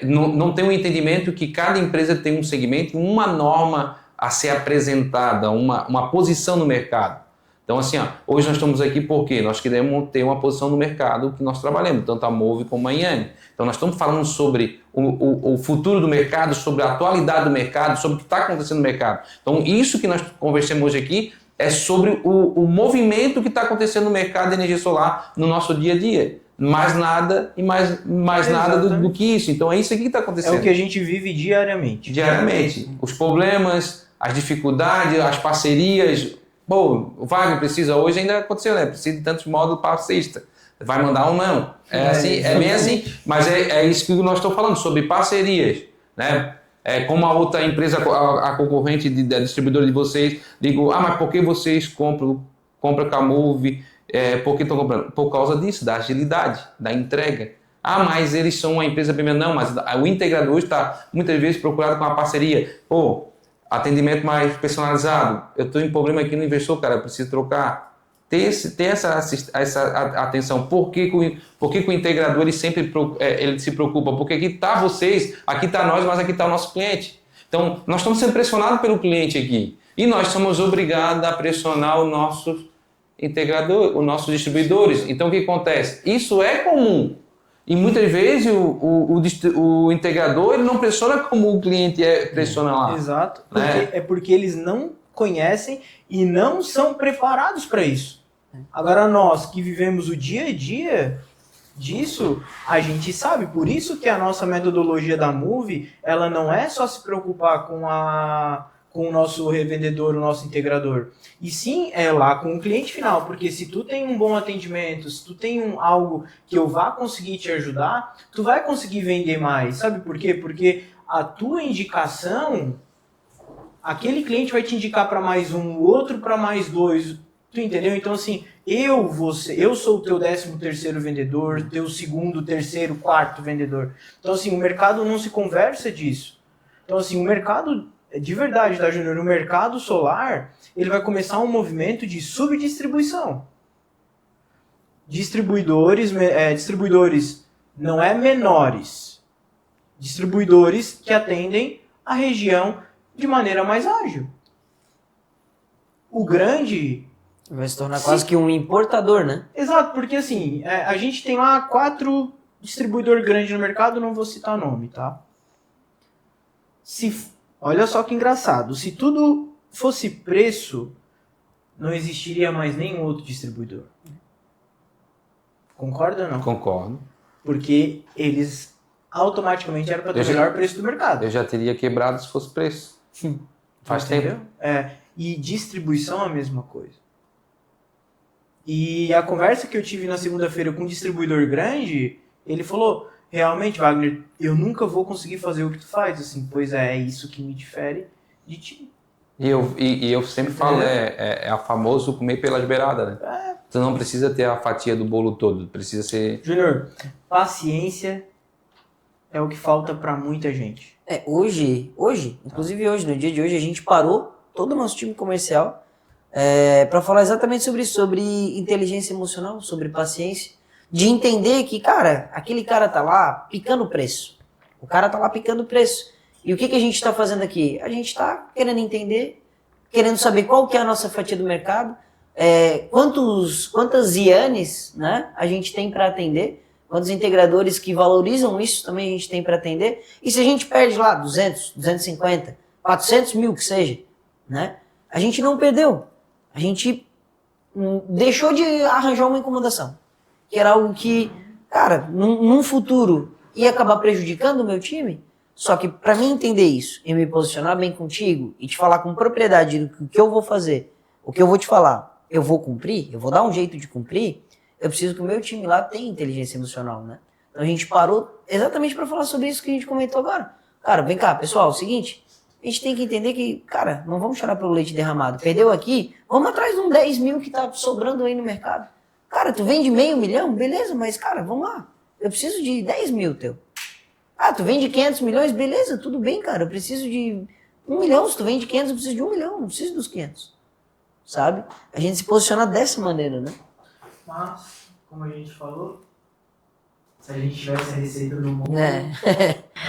não tem um entendimento que cada empresa tem um segmento, uma norma a ser apresentada, uma posição no mercado. Então assim, hoje nós estamos aqui porque nós queremos ter uma posição no mercado que nós trabalhamos, tanto a Move como a Yanni. Então nós estamos falando sobre o futuro do mercado, sobre a atualidade do mercado, sobre o que está acontecendo no mercado. Então isso que nós conversamos hoje aqui é sobre o movimento que está acontecendo no mercado de energia solar no nosso dia a dia. Mais nada e mais nada do que isso. Então é isso aqui que está acontecendo.
É o que a gente vive diariamente.
Diariamente. Os problemas, as dificuldades, as parcerias. Pô, o Wagner precisa hoje, ainda aconteceu, né? Precisa de tantos módulos para sexta. Vai mandar ou não? É bem assim. Mas é isso que nós estamos falando, sobre parcerias. Né? Como a outra empresa, a concorrente da distribuidora de vocês, digo, mas por que vocês compram com a Move? Por que estão comprando? Por causa disso, da agilidade, da entrega. Mas eles são uma empresa primeiro. Não, mas o integrador está muitas vezes procurado com uma parceria. Atendimento mais personalizado. Eu estou em problema aqui no investidor, cara, eu preciso trocar. Ter essa atenção. Por que o integrador ele sempre ele se preocupa? Porque aqui está vocês, aqui está nós, mas aqui está o nosso cliente. Então, nós estamos sendo pressionados pelo cliente aqui. E nós somos obrigados a pressionar os nossos integradores, os nossos distribuidores. Então, o que acontece? Isso é comum. E muitas vezes o integrador ele não pressiona como o cliente pressiona lá.
Exato. Porque eles não conhecem e não são preparados para isso. Agora nós que vivemos o dia a dia disso, a gente sabe. Por isso que a nossa metodologia da Move, ela não é só se preocupar com o nosso revendedor, o nosso integrador. E sim, é lá com o cliente final, porque se tu tem um bom atendimento, se tu tem algo que eu vá conseguir te ajudar, tu vai conseguir vender mais. Sabe por quê? Porque a tua indicação, aquele cliente vai te indicar para mais um, o outro para mais dois. Tu entendeu? Então assim, eu sou o teu 13º vendedor, teu 2º, 3º, 4º vendedor. Então assim, o mercado não se conversa disso. Então assim, o mercado... De verdade, tá, Júnior? O mercado solar, ele vai começar um movimento de subdistribuição. Distribuidores não é menores. Distribuidores que atendem a região de maneira mais ágil. O grande...
Vai se tornar quase que um importador, né?
Exato, porque assim, a gente tem lá 4 distribuidores grandes no mercado, não vou citar nome, tá? Olha só que engraçado. Se tudo fosse preço, não existiria mais nenhum outro distribuidor. Concorda ou não?
Concordo.
Porque eles automaticamente eram para ter o melhor preço do mercado.
Eu já teria quebrado se fosse preço. Faz tempo.
E distribuição é a mesma coisa. E a conversa que eu tive na segunda-feira com um distribuidor grande, ele falou, realmente, Wagner, eu nunca vou conseguir fazer o que tu faz. Assim, pois é isso que me difere de ti.
E eu sempre falo, é a famoso comer pelas beiradas, né? Tu não precisa ter a fatia do bolo todo, precisa ser...
Júnior, paciência é o que falta para muita gente.
Hoje, inclusive hoje, no dia de hoje, a gente parou todo o nosso time comercial para falar exatamente sobre isso, sobre inteligência emocional, sobre paciência, de entender que, cara, aquele cara tá lá picando o preço. O cara tá lá picando o preço. E o que a gente tá fazendo aqui? A gente tá querendo entender, querendo saber qual que é a nossa fatia do mercado, quantas IANs, né, a gente tem para atender, quantos integradores que valorizam isso também a gente tem para atender, e se a gente perde lá 200, 250, 400 mil que seja, né, a gente não perdeu, a gente deixou de arranjar uma incomodação, que era algo que, cara, num futuro ia acabar prejudicando o meu time, só que para mim entender isso e me posicionar bem contigo e te falar com propriedade do que eu vou fazer, o que eu vou te falar, eu vou cumprir, eu vou dar um jeito de cumprir, eu preciso que o meu time lá tenha inteligência emocional, né? Então a gente parou exatamente para falar sobre isso que a gente comentou agora. Cara, vem cá, pessoal, é o seguinte, a gente tem que entender que, cara, não vamos chorar pelo leite derramado. Perdeu aqui, vamos atrás de um 10 mil que tá sobrando aí no mercado. Cara, tu vende $500 mil, beleza, mas, cara, vamos lá. Eu preciso de 10 mil teu. Ah, tu vende 500 milhões, beleza, tudo bem, cara, eu preciso de 1 milhão. Se tu vende 500, eu preciso de 1 milhão, não preciso dos 500. Sabe? A gente se posiciona dessa maneira, né?
Mas, como a gente falou, se a gente tivesse a receita do mundo,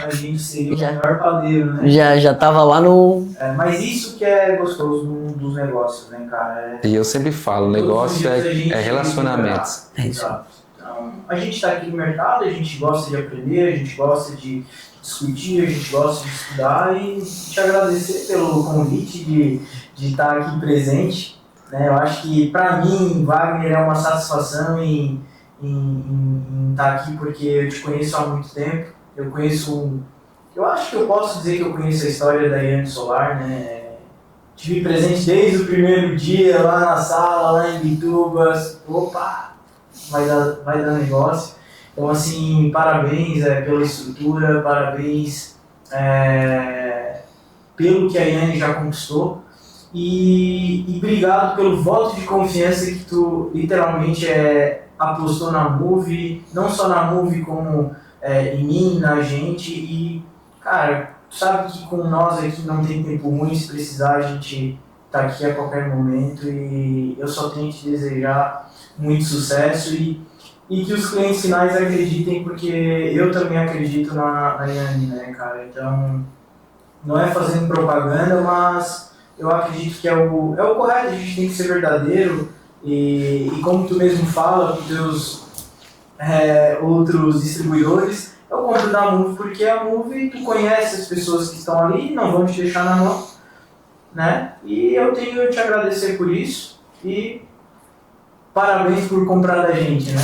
a gente seria o melhor padeiro, né?
Já tava lá no...
mas isso que é gostoso dos negócios, né, cara?
E eu sempre falo, o negócio é relacionamentos.
Exato. Então, a gente tá aqui no mercado, a gente gosta de aprender, a gente gosta de discutir, a gente gosta de estudar e te agradecer pelo convite de estar aqui presente, né? Eu acho que para mim, Wagner, é uma satisfação em estar aqui porque eu te conheço há muito tempo. Eu acho que eu posso dizer que eu conheço a história da IAN Solar, né? Tive presente desde o primeiro dia lá na sala, lá em Bitubas. Opa, vai dar negócio. Então, assim, parabéns pela estrutura, parabéns pelo que a IAN já conquistou. E obrigado pelo voto de confiança que tu literalmente apostou na Move, não só na Move como em mim, na gente. E, cara, tu sabe que com nós aqui não tem tempo ruim, se precisar a gente tá aqui a qualquer momento. E eu só tenho que te desejar muito sucesso e que os clientes finais acreditem, porque eu também acredito na IAN, né, cara? Então, não é fazendo propaganda, mas eu acredito que é o correto, a gente tem que ser verdadeiro e como tu mesmo fala com teus outros distribuidores, eu compro da Move porque a Move, tu conhece as pessoas que estão ali, não vão te deixar na mão, né? E eu tenho que te agradecer por isso e parabéns por comprar da gente, né?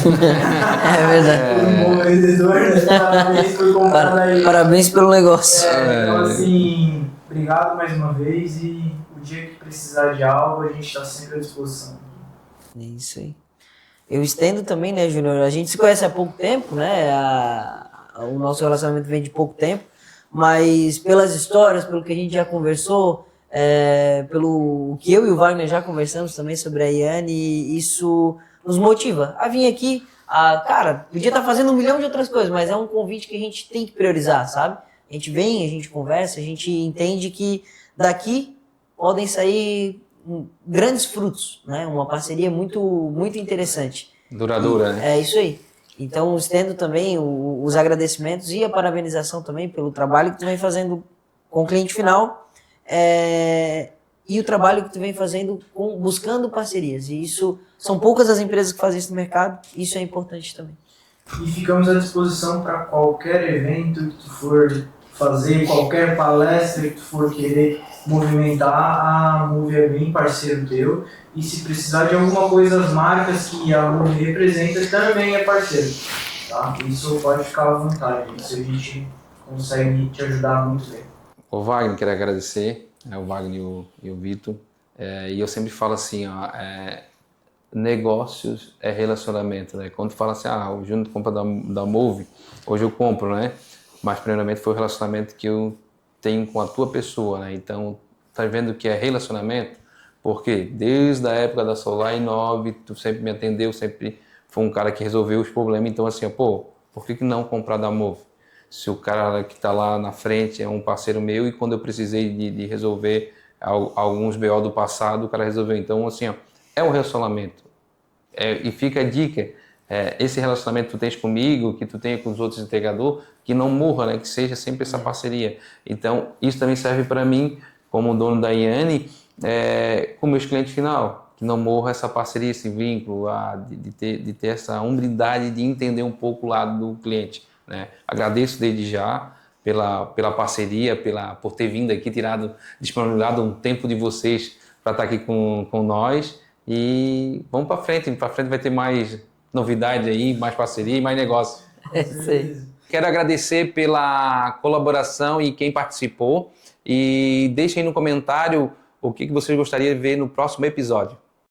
É verdade.
Por um bom vendedor, né? Parabéns por comprar da gente.
Parabéns pelo negócio.
Então, assim, obrigado mais uma vez e o dia que precisar de algo, a gente está sempre à disposição.
É isso aí. Eu estendo também, né, Júnior? A gente se conhece há pouco tempo, né? O nosso relacionamento vem de pouco tempo, mas pelas histórias, pelo que a gente já conversou, pelo que eu e o Wagner já conversamos também sobre a IAN, isso nos motiva a vir aqui. Cara, podia estar fazendo 1 milhão de outras coisas, mas é um convite que a gente tem que priorizar, sabe? A gente vem, a gente conversa, a gente entende que daqui podem sair grandes frutos, né? Uma parceria muito, muito interessante.
Duradoura, né?
É isso aí. Então, estendo também os agradecimentos e a parabenização também pelo trabalho que tu vem fazendo com o cliente final e o trabalho que tu vem fazendo buscando parcerias. E isso, são poucas as empresas que fazem isso no mercado, e isso é importante também.
E ficamos à disposição para qualquer evento que tu for fazer qualquer palestra que tu for querer movimentar, a Move é bem parceiro teu. E se precisar de alguma coisa, as marcas que a Move representa também é parceiro. Tá? Isso pode ficar à vontade. Isso a gente consegue te ajudar muito bem.
O Wagner, quero agradecer, o Wagner e o Vitor. E eu sempre falo assim, ó, negócios é relacionamento, né? Quando tu fala assim, o Júnior compra da Move, hoje eu compro, né? Mas primeiramente foi o relacionamento que eu tenho com a tua pessoa, né? Então, tá vendo que é relacionamento? Porque desde a época da Solar 9, tu sempre me atendeu, sempre foi um cara que resolveu os problemas. Então, assim, por que não comprar da Move? Se o cara que está lá na frente é um parceiro meu e quando eu precisei de resolver alguns BO do passado, o cara resolveu. Então, assim, é um relacionamento. E fica a dica, esse relacionamento que tu tens comigo, que tu tenha com os outros integradores, que não morra, né? Que seja sempre essa parceria. Então, isso também serve para mim, como dono da Iane, com meus clientes final, que não morra essa parceria, esse vínculo, de ter essa humildade de entender um pouco o lado do cliente, né? Agradeço desde já pela parceria, por ter vindo aqui, disponibilizado um tempo de vocês para estar aqui com nós. E vamos para frente vai ter mais novidade aí, mais parceria e mais negócio.
É isso aí.
Quero agradecer pela colaboração e quem participou. E deixem aí no comentário o que vocês gostariam de ver no próximo episódio.